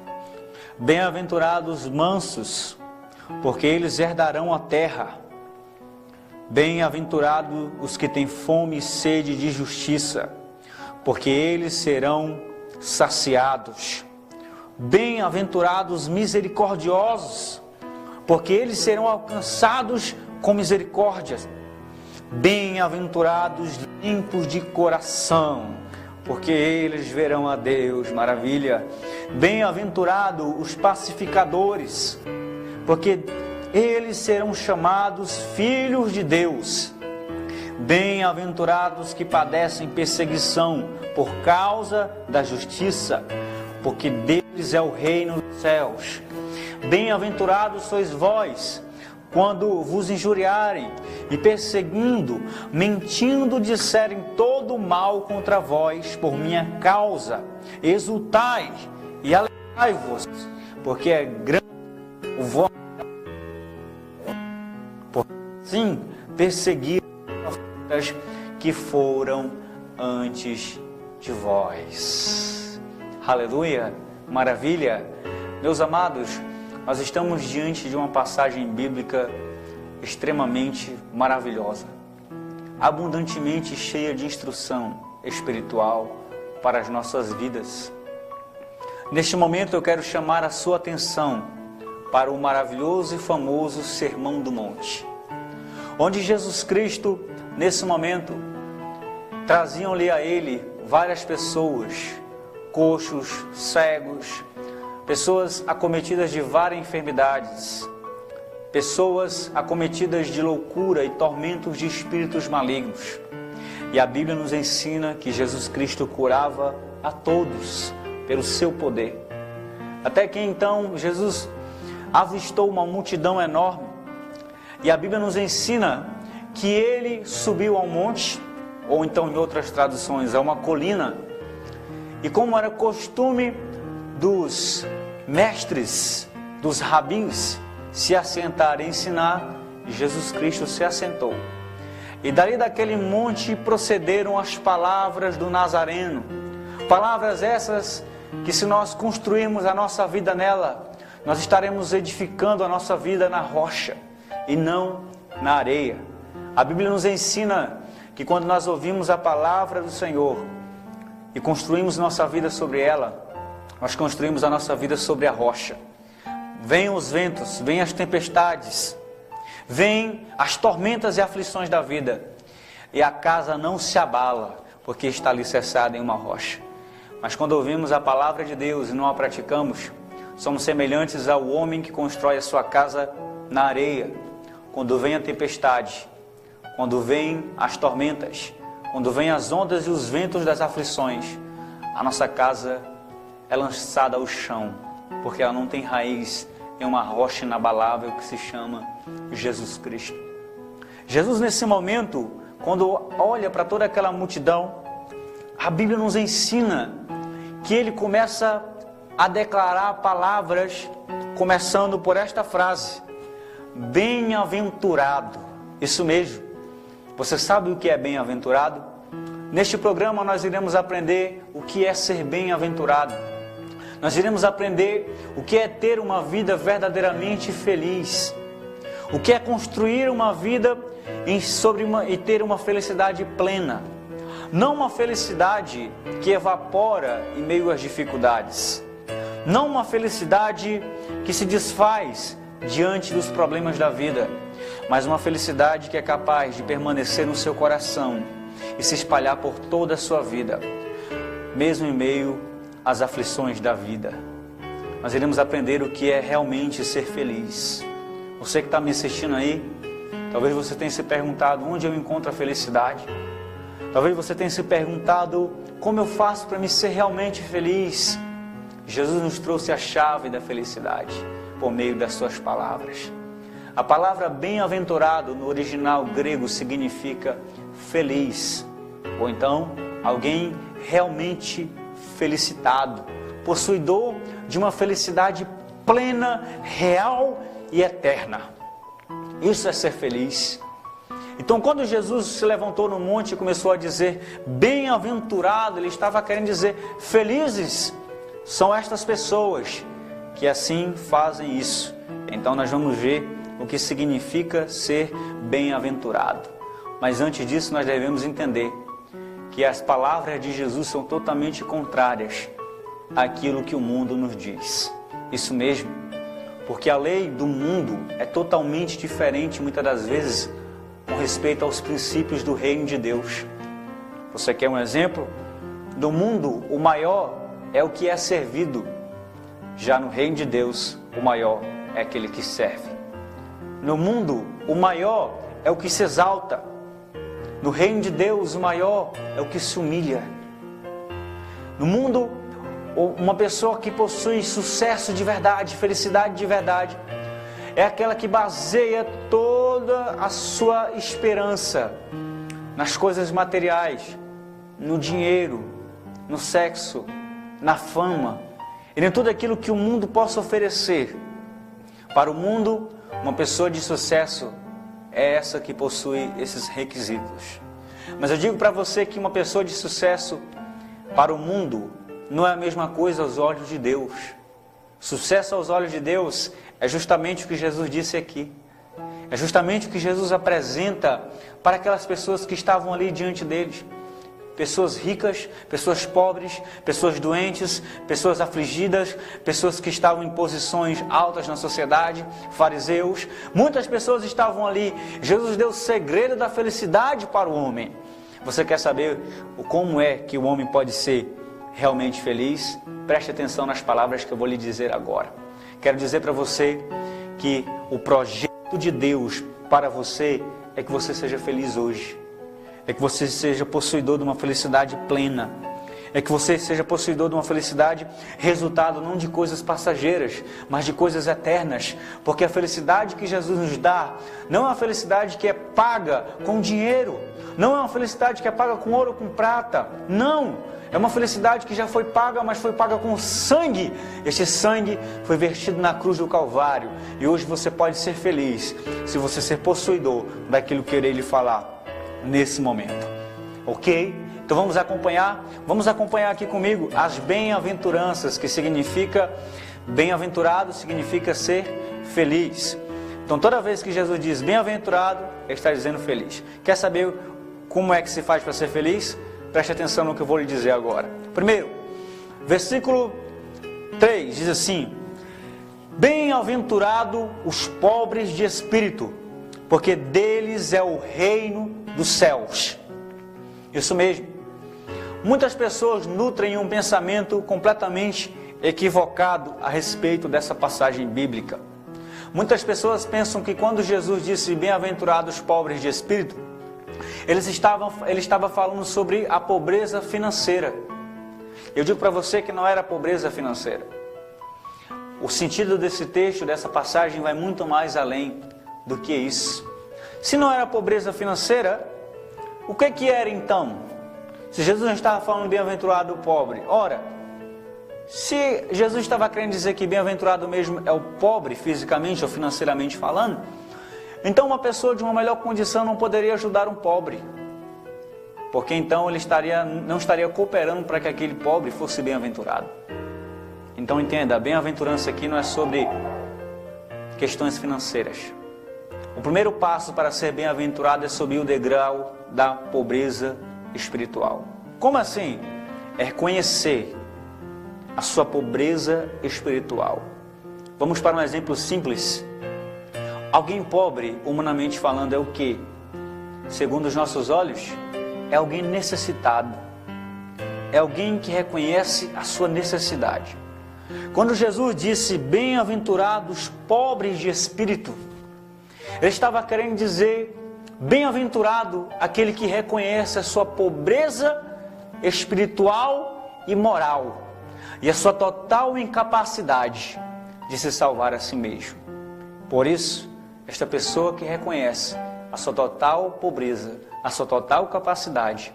Bem-aventurados mansos, porque eles herdarão a terra. Bem-aventurados os que têm fome e sede de justiça, porque eles serão saciados. Bem-aventurados misericordiosos, porque eles serão alcançados com misericórdia. Bem-aventurados limpos de coração, porque eles verão a Deus. Maravilha. Bem-aventurados os pacificadores, porque eles serão chamados filhos de Deus. Bem-aventurados que padecem perseguição por causa da justiça, porque deles é o reino dos céus. Bem-aventurados sois vós, quando vos injuriarem e perseguindo, mentindo, disserem todo o mal contra vós por minha causa. Exultai e alegrai-vos, porque é grande o vosso. Por sim, perseguir os que foram antes de vós. Aleluia, maravilha. Meus amados, nós estamos diante de uma passagem bíblica extremamente maravilhosa, abundantemente cheia de instrução espiritual para as nossas vidas. Neste momento eu quero chamar a sua atenção para o maravilhoso e famoso Sermão do Monte, onde Jesus Cristo, nesse momento, traziam-lhe a ele várias pessoas, coxos, cegos, pessoas acometidas de várias enfermidades, pessoas acometidas de loucura e tormentos de espíritos malignos. E a Bíblia nos ensina que Jesus Cristo curava a todos pelo seu poder. Até que então Jesus avistou uma multidão enorme, e a Bíblia nos ensina que ele subiu ao monte, ou então em outras traduções a uma colina, e como era costume dos mestres, dos rabins, se assentar e ensinar, Jesus Cristo se assentou. E dali daquele monte procederam as palavras do Nazareno. Palavras essas que, se nós construirmos a nossa vida nela, nós estaremos edificando a nossa vida na rocha e não na areia. A Bíblia nos ensina que quando nós ouvimos a palavra do Senhor e construímos nossa vida sobre ela, nós construímos a nossa vida sobre a rocha. Vêm os ventos, vêm as tempestades, vêm as tormentas e aflições da vida, e a casa não se abala, porque está alicerçada em uma rocha. Mas quando ouvimos a palavra de Deus e não a praticamos, somos semelhantes ao homem que constrói a sua casa na areia. Quando vem a tempestade, quando vem as tormentas, quando vem as ondas e os ventos das aflições, a nossa casa é lançada ao chão, porque ela não tem raiz em uma rocha inabalável que se chama Jesus Cristo. Jesus, nesse momento, quando olha para toda aquela multidão, a Bíblia nos ensina que ele começa a declarar palavras, começando por esta frase: bem-aventurado. Isso mesmo. Você sabe o que é bem-aventurado? Neste programa nós iremos aprender o que é ser bem-aventurado. Nós iremos aprender o que é ter uma vida verdadeiramente feliz. O que é construir uma vida e ter uma felicidade plena. Não uma felicidade que evapora em meio às dificuldades. Não uma felicidade que se desfaz diante dos problemas da vida, mas uma felicidade que é capaz de permanecer no seu coração e se espalhar por toda a sua vida, mesmo em meio às aflições da vida. Nós iremos aprender o que é realmente ser feliz. Você que está me assistindo aí, talvez você tenha se perguntado onde eu encontro a felicidade. Talvez você tenha se perguntado como eu faço para me ser realmente feliz. Jesus nos trouxe a chave da felicidade por meio das suas palavras. A palavra bem-aventurado no original grego significa feliz, ou então alguém realmente felicitado, possuidor de uma felicidade plena, real e eterna. Isso é ser feliz. Então, quando Jesus se levantou no monte e começou a dizer bem-aventurado, ele estava querendo dizer felizes são estas pessoas que assim fazem isso. Então nós vamos ver o que significa ser bem-aventurado. Mas antes disso nós devemos entender que as palavras de Jesus são totalmente contrárias àquilo que o mundo nos diz. Isso mesmo, porque a lei do mundo é totalmente diferente muitas das vezes com respeito aos princípios do reino de Deus. Você quer um exemplo? No mundo, o maior é o que é servido. Já no reino de Deus, o maior é aquele que serve. No mundo, o maior é o que se exalta. No reino de Deus, o maior é o que se humilha. No mundo, uma pessoa que possui sucesso de verdade, felicidade de verdade, é aquela que baseia toda a sua esperança nas coisas materiais, no dinheiro, no sexo, na fama e em tudo aquilo que o mundo possa oferecer. Para o mundo, uma pessoa de sucesso é essa que possui esses requisitos. Mas eu digo para você que uma pessoa de sucesso para o mundo não é a mesma coisa aos olhos de Deus. Sucesso aos olhos de Deus é justamente o que Jesus disse aqui. É justamente o que Jesus apresenta para aquelas pessoas que estavam ali diante deles. Pessoas ricas, pessoas pobres, pessoas doentes, pessoas afligidas, pessoas que estavam em posições altas na sociedade, fariseus. Muitas pessoas estavam ali. Jesus deu o segredo da felicidade para o homem. Você quer saber como é que o homem pode ser realmente feliz? Preste atenção nas palavras que eu vou lhe dizer agora. Quero dizer para você que o projeto de Deus para você é que você seja feliz hoje. É que você seja possuidor de uma felicidade plena. É que você seja possuidor de uma felicidade resultado não de coisas passageiras, mas de coisas eternas. Porque a felicidade que Jesus nos dá não é uma felicidade que é paga com dinheiro. Não é uma felicidade que é paga com ouro ou com prata. Não! É uma felicidade que já foi paga, mas foi paga com sangue. Este sangue foi vertido na cruz do Calvário. E hoje você pode ser feliz se você ser possuidor daquilo que eu irei lhe falar nesse momento. Ok? Então vamos acompanhar aqui comigo as bem-aventuranças, que significa bem-aventurado, significa ser feliz. Então toda vez que Jesus diz bem-aventurado, ele está dizendo feliz. Quer saber como é que se faz para ser feliz? Preste atenção no que eu vou lhe dizer agora. Primeiro, versículo 3 diz assim: bem-aventurado os pobres de espírito, porque deles é o reino dos céus. Isso mesmo. Muitas pessoas nutrem um pensamento completamente equivocado a respeito dessa passagem bíblica. Muitas pessoas pensam que quando Jesus disse bem-aventurados os pobres de espírito, ele estava falando sobre a pobreza financeira. Eu digo para você que não era pobreza financeira. O sentido desse texto, dessa passagem, vai muito mais além do que isso. Se não era pobreza financeira, o que era então? Se Jesus não estava falando bem-aventurado o pobre, ora, se Jesus estava querendo dizer que bem-aventurado mesmo é o pobre, fisicamente ou financeiramente falando, então uma pessoa de uma melhor condição não poderia ajudar um pobre, porque então ele não estaria cooperando para que aquele pobre fosse bem-aventurado. Então entenda, a bem-aventurança aqui não é sobre questões financeiras. O primeiro passo para ser bem-aventurado é subir o degrau da pobreza espiritual. Como assim? É conhecer a sua pobreza espiritual. Vamos para um exemplo simples. Alguém pobre, humanamente falando, é o quê? Segundo os nossos olhos, é alguém necessitado. É alguém que reconhece a sua necessidade. Quando Jesus disse bem-aventurados pobres de espírito, ele estava querendo dizer bem-aventurado aquele que reconhece a sua pobreza espiritual e moral e a sua total incapacidade de se salvar a si mesmo. Por isso, esta pessoa que reconhece a sua total pobreza, a sua total capacidade,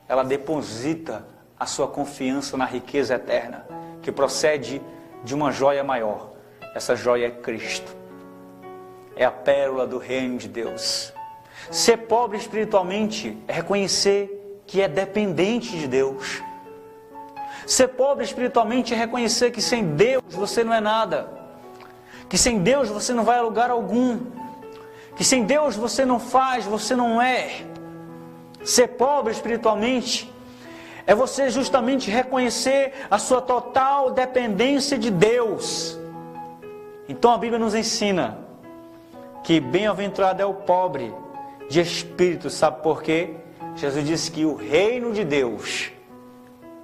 ela deposita a sua confiança na riqueza eterna, que procede de uma joia maior. Essa joia é Cristo. É a pérola do reino de Deus. Ser pobre espiritualmente é reconhecer que é dependente de Deus. Ser pobre espiritualmente é reconhecer que sem Deus você não é nada. Que sem Deus você não vai a lugar algum. Que sem Deus você não faz, você não é. Ser pobre espiritualmente é você justamente reconhecer a sua total dependência de Deus. Então a Bíblia nos ensina que bem-aventurado é o pobre de espírito. Sabe por quê? Jesus disse que o reino de Deus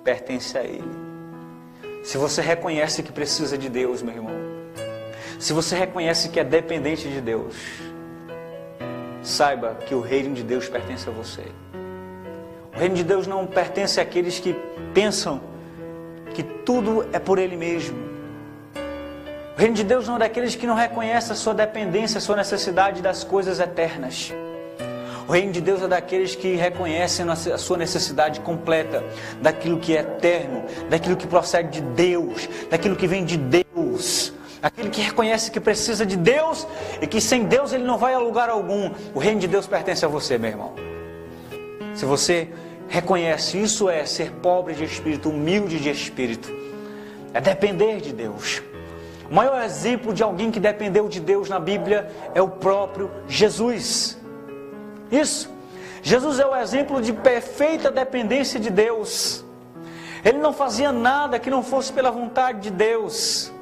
pertence a Ele. Se você reconhece que precisa de Deus, meu irmão, se você reconhece que é dependente de Deus, saiba que o reino de Deus pertence a você. O reino de Deus não pertence àqueles que pensam que tudo é por Ele mesmo. O reino de Deus não é daqueles que não reconhecem a sua dependência, a sua necessidade das coisas eternas. O reino de Deus é daqueles que reconhecem a sua necessidade completa daquilo que é eterno, daquilo que procede de Deus, daquilo que vem de Deus. Aquele que reconhece que precisa de Deus e que sem Deus ele não vai a lugar algum. O reino de Deus pertence a você, meu irmão. Se você reconhece, isso é ser pobre de espírito, humilde de espírito. É depender de Deus. O maior exemplo de alguém que dependeu de Deus na Bíblia é o próprio Jesus. Isso. Jesus é o exemplo de perfeita dependência de Deus. Ele não fazia nada que não fosse pela vontade de Deus.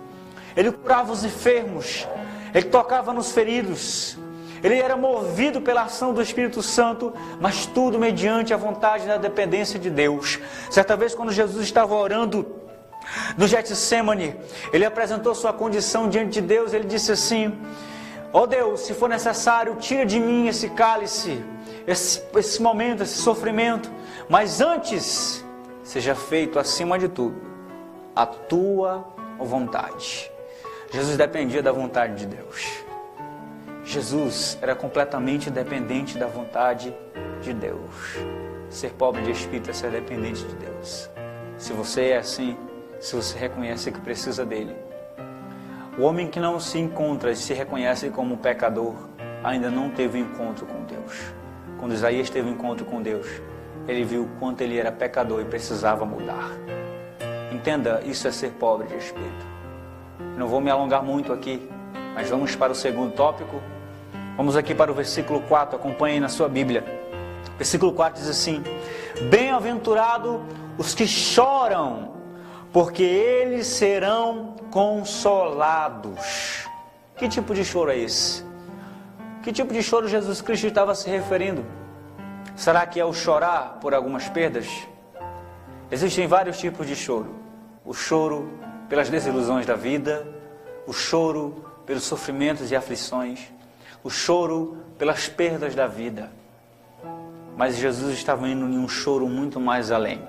Ele curava os enfermos. Ele tocava nos feridos. Ele era movido pela ação do Espírito Santo, mas tudo mediante a vontade e a dependência de Deus. Certa vez, quando Jesus estava orando no Getsêmani, ele apresentou sua condição diante de Deus. Ele disse assim: ó Deus, se for necessário, tira de mim esse cálice, esse momento, esse sofrimento, mas antes, seja feito acima de tudo a tua vontade. Jesus dependia da vontade de Deus. Jesus era completamente dependente da vontade de Deus. Ser pobre de espírito é ser dependente de Deus. Se você é assim, se você reconhece que precisa dele. O homem que não se encontra e se reconhece como pecador, ainda não teve encontro com Deus. Quando Isaías teve encontro com Deus, ele viu o quanto ele era pecador e precisava mudar. Entenda, isso é ser pobre de espírito. Não vou me alongar muito aqui, mas vamos para o segundo tópico. Vamos aqui para o versículo 4, acompanhem na sua Bíblia. Versículo 4 diz assim: bem-aventurado os que choram, porque eles serão consolados. Que tipo de choro é esse? Que tipo de choro Jesus Cristo estava se referindo? Será que é o chorar por algumas perdas? Existem vários tipos de choro. O choro pelas desilusões da vida, o choro pelos sofrimentos e aflições, o choro pelas perdas da vida. Mas Jesus estava indo em um choro muito mais além.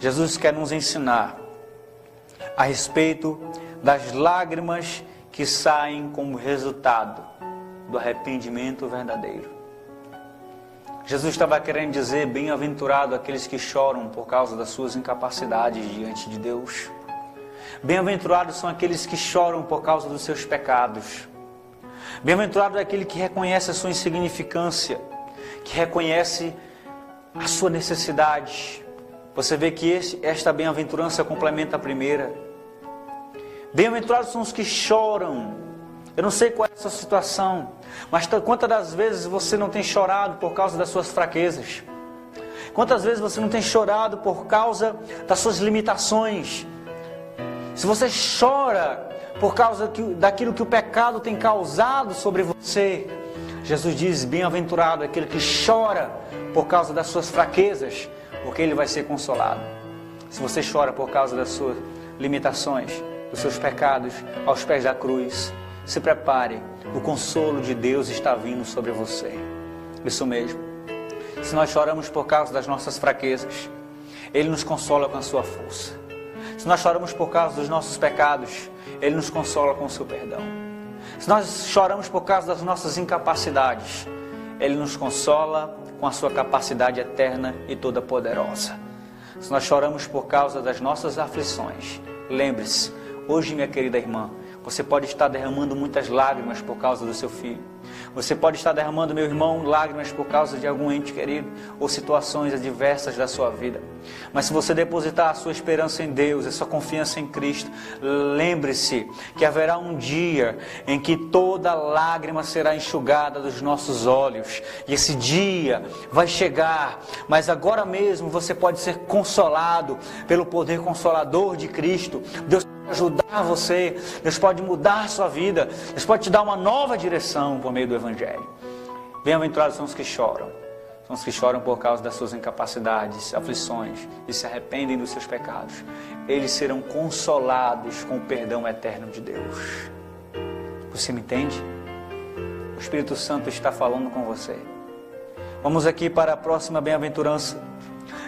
Jesus quer nos ensinar a respeito das lágrimas que saem como resultado do arrependimento verdadeiro. Jesus estava querendo dizer: bem-aventurado aqueles que choram por causa das suas incapacidades diante de Deus. Bem-aventurados são aqueles que choram por causa dos seus pecados. Bem-aventurado é aquele que reconhece a sua insignificância, que reconhece a sua necessidade. Você vê que esta bem-aventurança complementa a primeira. Bem-aventurados são os que choram. Eu não sei qual é a sua situação, mas quantas das vezes você não tem chorado por causa das suas fraquezas? Quantas vezes você não tem chorado por causa das suas limitações? Se você chora por causa daquilo que o pecado tem causado sobre você, Jesus diz: bem-aventurado aquele que chora por causa das suas fraquezas, porque ele vai ser consolado. Se você chora por causa das suas limitações, dos seus pecados, aos pés da cruz, se prepare, o consolo de Deus está vindo sobre você. Isso mesmo. Se nós choramos por causa das nossas fraquezas, Ele nos consola com a sua força. Se nós choramos por causa dos nossos pecados, Ele nos consola com o seu perdão. Se nós choramos por causa das nossas incapacidades, Ele nos consola com a sua capacidade eterna e toda poderosa. Se nós choramos por causa das nossas aflições, lembre-se, hoje, minha querida irmã, você pode estar derramando muitas lágrimas por causa do seu filho. Você pode estar derramando, meu irmão, lágrimas por causa de algum ente querido ou situações adversas da sua vida. Mas se você depositar a sua esperança em Deus, a sua confiança em Cristo, lembre-se que haverá um dia em que toda lágrima será enxugada dos nossos olhos. E esse dia vai chegar, mas agora mesmo você pode ser consolado pelo poder consolador de Cristo. Deus pode ajudar você, Deus pode mudar a sua vida, Deus pode te dar uma nova direção por meio do Evangelho. Bem-aventurados são os que choram. São os que choram por causa das suas incapacidades, aflições e se arrependem dos seus pecados. Eles serão consolados com o perdão eterno de Deus. Você me entende? O Espírito Santo está falando com você. Vamos aqui para a próxima bem-aventurança.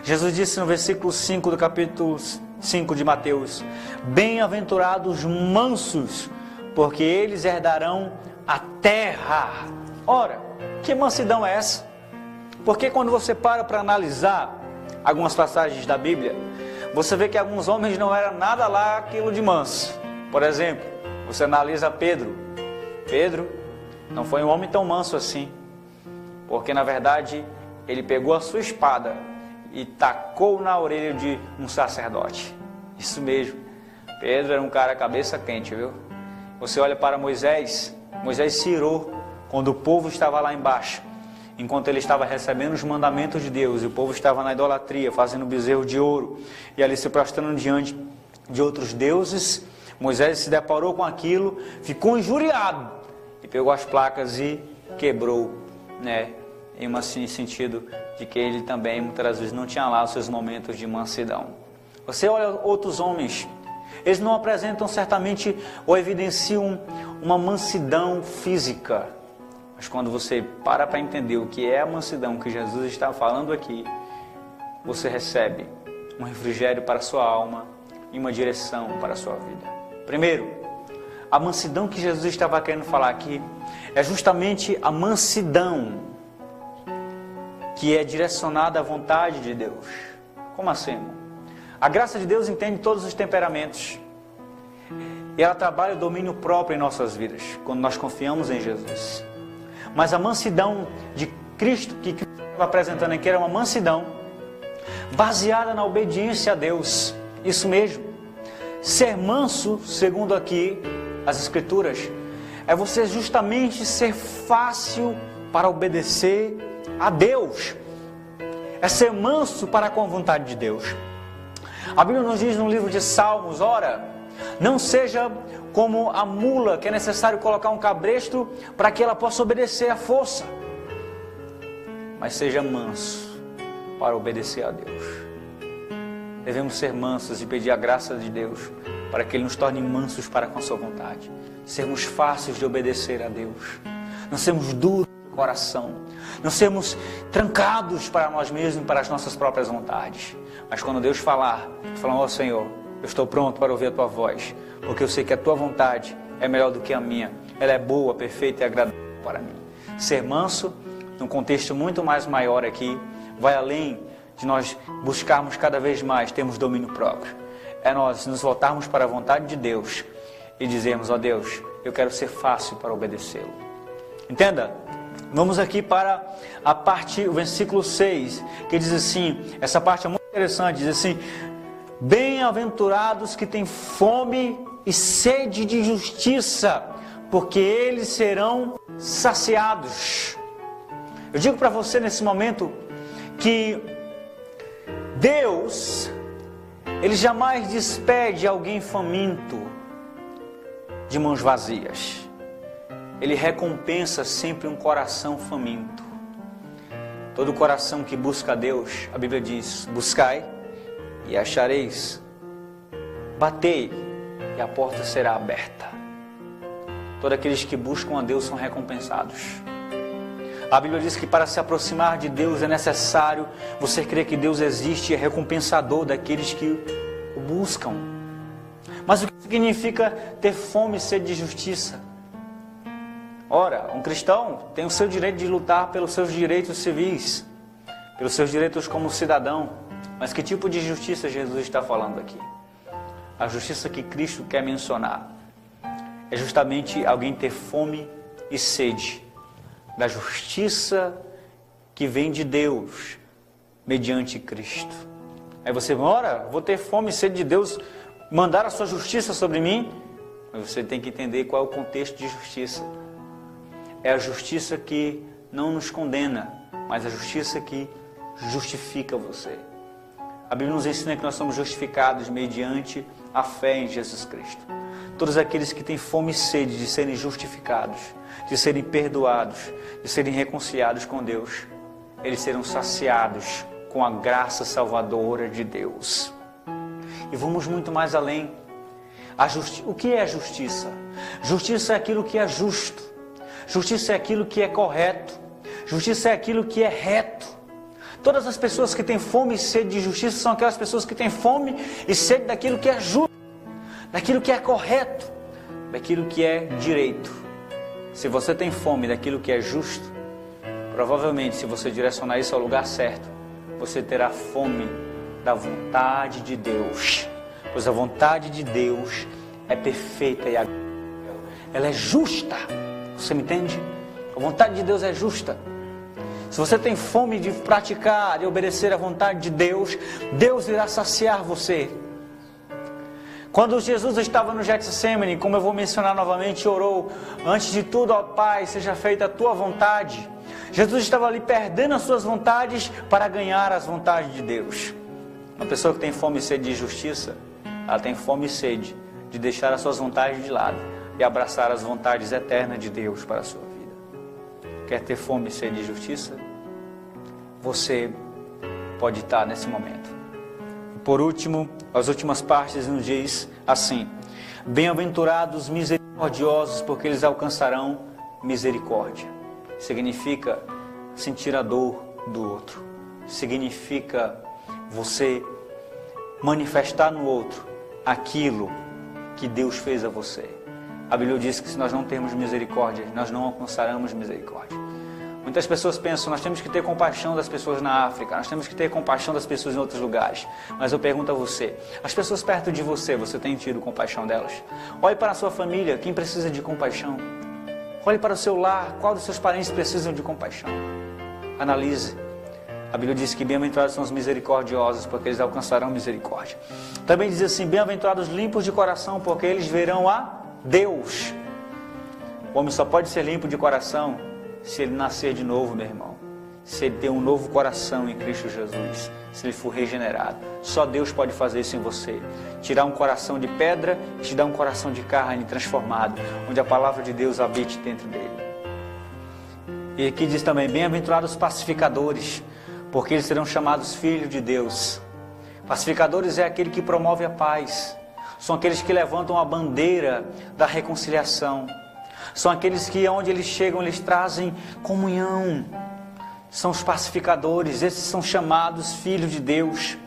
Jesus disse no versículo 5 do capítulo 5 de Mateus: bem-aventurados mansos, porque eles herdarão a terra. Ora, que mansidão é essa? Porque quando você para analisar algumas passagens da Bíblia, você vê que alguns homens não eram nada lá aquilo de manso. Por exemplo, você analisa Pedro. Pedro não foi um homem tão manso assim, porque na verdade ele pegou a sua espada e tacou na orelha de um sacerdote. Isso mesmo, Pedro era um cara cabeça quente, viu? Você olha para Moisés, Moisés se irou quando o povo estava lá embaixo, enquanto ele estava recebendo os mandamentos de Deus, e o povo estava na idolatria, fazendo bezerro de ouro, e ali se prostrando diante de outros deuses. Moisés se deparou com aquilo, ficou injuriado, e pegou as placas e quebrou, né? Em um sentido de que ele também, muitas vezes, não tinha lá os seus momentos de mansidão. Você olha outros homens, eles não apresentam certamente ou evidenciam uma mansidão física. Mas quando você para entender o que é a mansidão que Jesus está falando aqui, você recebe um refrigério para a sua alma e uma direção para a sua vida. Primeiro, a mansidão que Jesus estava querendo falar aqui é justamente a mansidão que é direcionada à vontade de Deus. Como assim, irmão? A graça de Deus entende todos os temperamentos. E ela trabalha o domínio próprio em nossas vidas, quando nós confiamos em Jesus. Mas a mansidão de Cristo, que Cristo estava apresentando aqui, era uma mansidão baseada na obediência a Deus. Isso mesmo. Ser manso, segundo aqui as Escrituras, é você justamente ser fácil para obedecer a Deus. É ser manso para com a vontade de Deus. A Bíblia nos diz no livro de Salmos: ora, não seja como a mula, que é necessário colocar um cabresto para que ela possa obedecer à força, mas seja manso para obedecer a Deus. devemos ser mansos e pedir a graça de Deus para que Ele nos torne mansos para com a sua vontade. Sermos fáceis de obedecer a Deus. Não sermos duros de coração. Não sermos trancados para nós mesmos e para as nossas próprias vontades. Mas quando Deus falar, ó Senhor, eu estou pronto para ouvir a Tua voz, porque eu sei que a Tua vontade é melhor do que a minha. Ela é boa, perfeita e agradável para mim. Ser manso, num contexto muito mais maior aqui, vai além de nós buscarmos cada vez mais termos domínio próprio. É nós nos voltarmos para a vontade de Deus e dizermos, ó Deus, eu quero ser fácil para obedecê-lo. Entenda? Vamos aqui para a parte, o versículo 6, que diz assim, essa parte é muito interessante, diz assim, bem-aventurados que têm fome e sede de justiça, porque eles serão saciados. Eu digo para você nesse momento que Deus, Ele jamais despede alguém faminto de mãos vazias. Ele recompensa sempre um coração faminto. Todo coração que busca a Deus, a Bíblia diz, buscai e achareis, batei e a porta será aberta. Todos aqueles que buscam a Deus são recompensados. A Bíblia diz que para se aproximar de Deus é necessário você crer que Deus existe e é recompensador daqueles que o buscam. Mas o que significa ter fome e sede de justiça? Ora, um cristão tem o seu direito de lutar pelos seus direitos civis, pelos seus direitos como cidadão. Mas que tipo de justiça Jesus está falando aqui? A justiça que Cristo quer mencionar é justamente alguém ter fome e sede da justiça que vem de Deus mediante Cristo. Aí você, ora, vou ter fome e sede de Deus, mandar a sua justiça sobre mim? Mas você tem que entender qual é o contexto de justiça. É a justiça que não nos condena, mas a justiça que justifica você. A Bíblia nos ensina que nós somos justificados mediante a fé em Jesus Cristo. Todos aqueles que têm fome e sede de serem justificados, de serem perdoados, de serem reconciliados com Deus, eles serão saciados com a graça salvadora de Deus. E vamos muito mais além. O que é justiça? Justiça é aquilo que é justo. Justiça é aquilo que é correto. Justiça é aquilo que é reto. Todas as pessoas que têm fome e sede de justiça são aquelas pessoas que têm fome e sede daquilo que é justo, daquilo que é correto, daquilo que é direito. Se você tem fome daquilo que é justo, provavelmente, se você direcionar isso ao lugar certo, você terá fome da vontade de Deus. Pois a vontade de Deus é perfeita e agradável. Ela é justa. Você me entende? A vontade de Deus é justa. Se você tem fome de praticar e obedecer à vontade de Deus, Deus irá saciar você. Quando Jesus estava no Getsemane, como eu vou mencionar novamente, orou, antes de tudo, ó Pai, seja feita a tua vontade. Jesus estava ali perdendo as suas vontades para ganhar as vontades de Deus. Uma pessoa que tem fome e sede de justiça, ela tem fome e sede de deixar as suas vontades de lado e abraçar as vontades eternas de Deus para a sua vida. Quer ter fome e sede de justiça? Você pode estar nesse momento. Por último, as últimas partes nos diz assim: bem-aventurados misericordiosos, porque eles alcançarão misericórdia. Significa sentir a dor do outro. Significa você manifestar no outro aquilo que Deus fez a você. A Bíblia diz que se nós não termos misericórdia, nós não alcançaremos misericórdia. Muitas pessoas pensam, nós temos que ter compaixão das pessoas na África, nós temos que ter compaixão das pessoas em outros lugares. Mas eu pergunto a você, as pessoas perto de você, você tem tido compaixão delas? Olhe para a sua família, quem precisa de compaixão? Olhe para o seu lar, qual dos seus parentes precisam de compaixão? Analise. A Bíblia diz que bem-aventurados são os misericordiosos, porque eles alcançarão misericórdia. Também diz assim, bem-aventurados limpos de coração, porque eles verão a Deus. O homem só pode ser limpo de coração se ele nascer de novo, meu irmão. Se ele ter um novo coração em Cristo Jesus, se ele for regenerado. Só Deus pode fazer isso em você. Tirar um coração de pedra e te dar um coração de carne transformado, onde a palavra de Deus habite dentro dele. E aqui diz também, bem-aventurados pacificadores, porque eles serão chamados filhos de Deus. Pacificadores é aquele que promove a paz. São aqueles que levantam a bandeira da reconciliação. São aqueles que, onde eles chegam, eles trazem comunhão. São os pacificadores, esses são chamados filhos de Deus.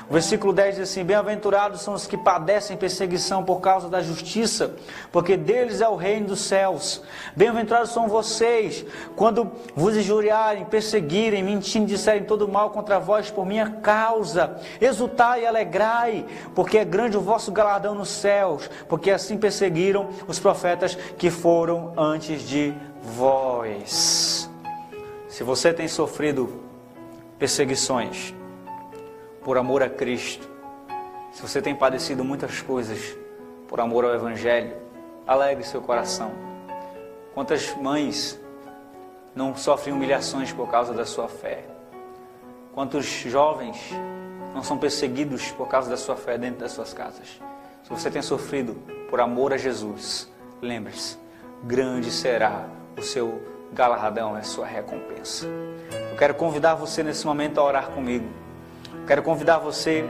O versículo 10 diz assim: bem-aventurados são os que padecem perseguição por causa da justiça, porque deles é o reino dos céus. Bem-aventurados são vocês, quando vos injuriarem, perseguirem, mentindo, disserem todo mal contra vós por minha causa. Exultai e alegrai, porque é grande o vosso galardão nos céus, porque assim perseguiram os profetas que foram antes de vós. Se você tem sofrido perseguições por amor a Cristo, se você tem padecido muitas coisas por amor ao Evangelho, alegre seu coração. Quantas mães não sofrem humilhações por causa da sua fé? Quantos jovens não são perseguidos por causa da sua fé dentro das suas casas? Se você tem sofrido por amor a Jesus, lembre-se, grande será o seu galardão, a sua recompensa. Eu quero convidar você nesse momento a orar comigo. Quero convidar você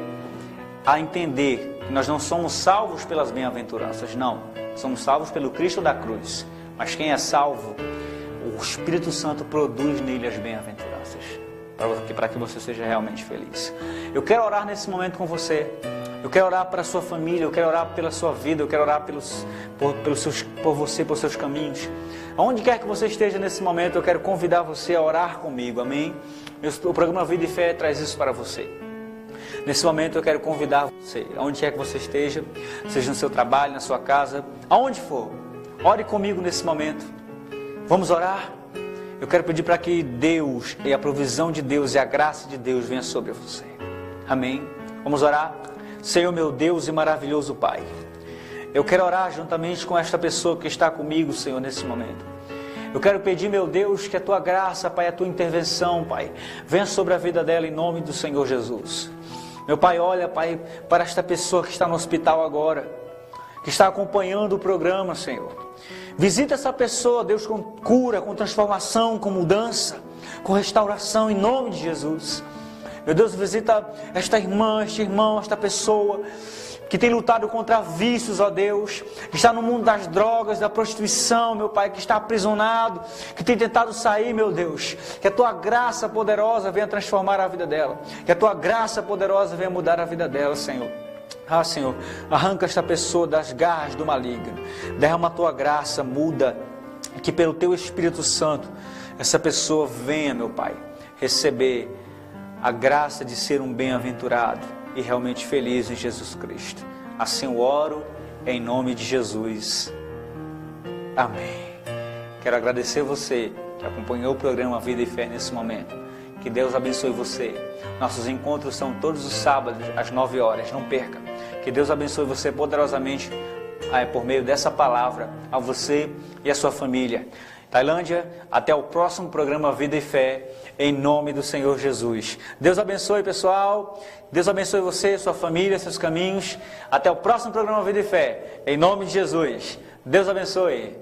a entender que nós não somos salvos pelas bem-aventuranças, não. Somos salvos pelo Cristo da cruz. Mas quem é salvo, o Espírito Santo produz nele as bem-aventuranças, para que você seja realmente feliz. Eu quero orar nesse momento com você. Eu quero orar para a sua família, eu quero orar pela sua vida, eu quero orar por você, por seus caminhos. Aonde quer que você esteja nesse momento, eu quero convidar você a orar comigo, amém? O programa Vida e Fé traz isso para você. Nesse momento eu quero convidar você, aonde quer que você esteja, seja no seu trabalho, na sua casa, aonde for, ore comigo nesse momento. Vamos orar? Eu quero pedir para que Deus, e a provisão de Deus e a graça de Deus venha sobre você. Amém? Vamos orar? Senhor meu Deus e maravilhoso Pai, eu quero orar juntamente com esta pessoa que está comigo, Senhor, nesse momento. Eu quero pedir, meu Deus, que a Tua graça, Pai, a Tua intervenção, Pai, venha sobre a vida dela em nome do Senhor Jesus. Meu Pai, olha, Pai, para esta pessoa que está no hospital agora, que está acompanhando o programa, Senhor. Visita essa pessoa, Deus, com cura, com transformação, com mudança, com restauração em nome de Jesus. Meu Deus, visita esta irmã, este irmão, esta pessoa que tem lutado contra vícios, ó Deus, que está no mundo das drogas, da prostituição, meu Pai, que está aprisionado, que tem tentado sair, meu Deus. Que a Tua graça poderosa venha transformar a vida dela. Que a Tua graça poderosa venha mudar a vida dela, Senhor. Ah, Senhor, arranca esta pessoa das garras do maligno. Derrama a Tua graça, muda. Que pelo Teu Espírito Santo, essa pessoa venha, meu Pai, receber a graça de ser um bem-aventurado e realmente feliz em Jesus Cristo. Assim eu oro em nome de Jesus. Amém. Quero agradecer você que acompanhou o programa Vida e Fé nesse momento. Que Deus abençoe você. Nossos encontros são todos os sábados às 9 horas, não perca. Que Deus abençoe você poderosamente por meio dessa palavra a você e a sua família. Tailândia, até o próximo programa Vida e Fé, em nome do Senhor Jesus. Deus abençoe, pessoal. Deus abençoe você, sua família, seus caminhos. Até o próximo programa Vida e Fé, em nome de Jesus. Deus abençoe.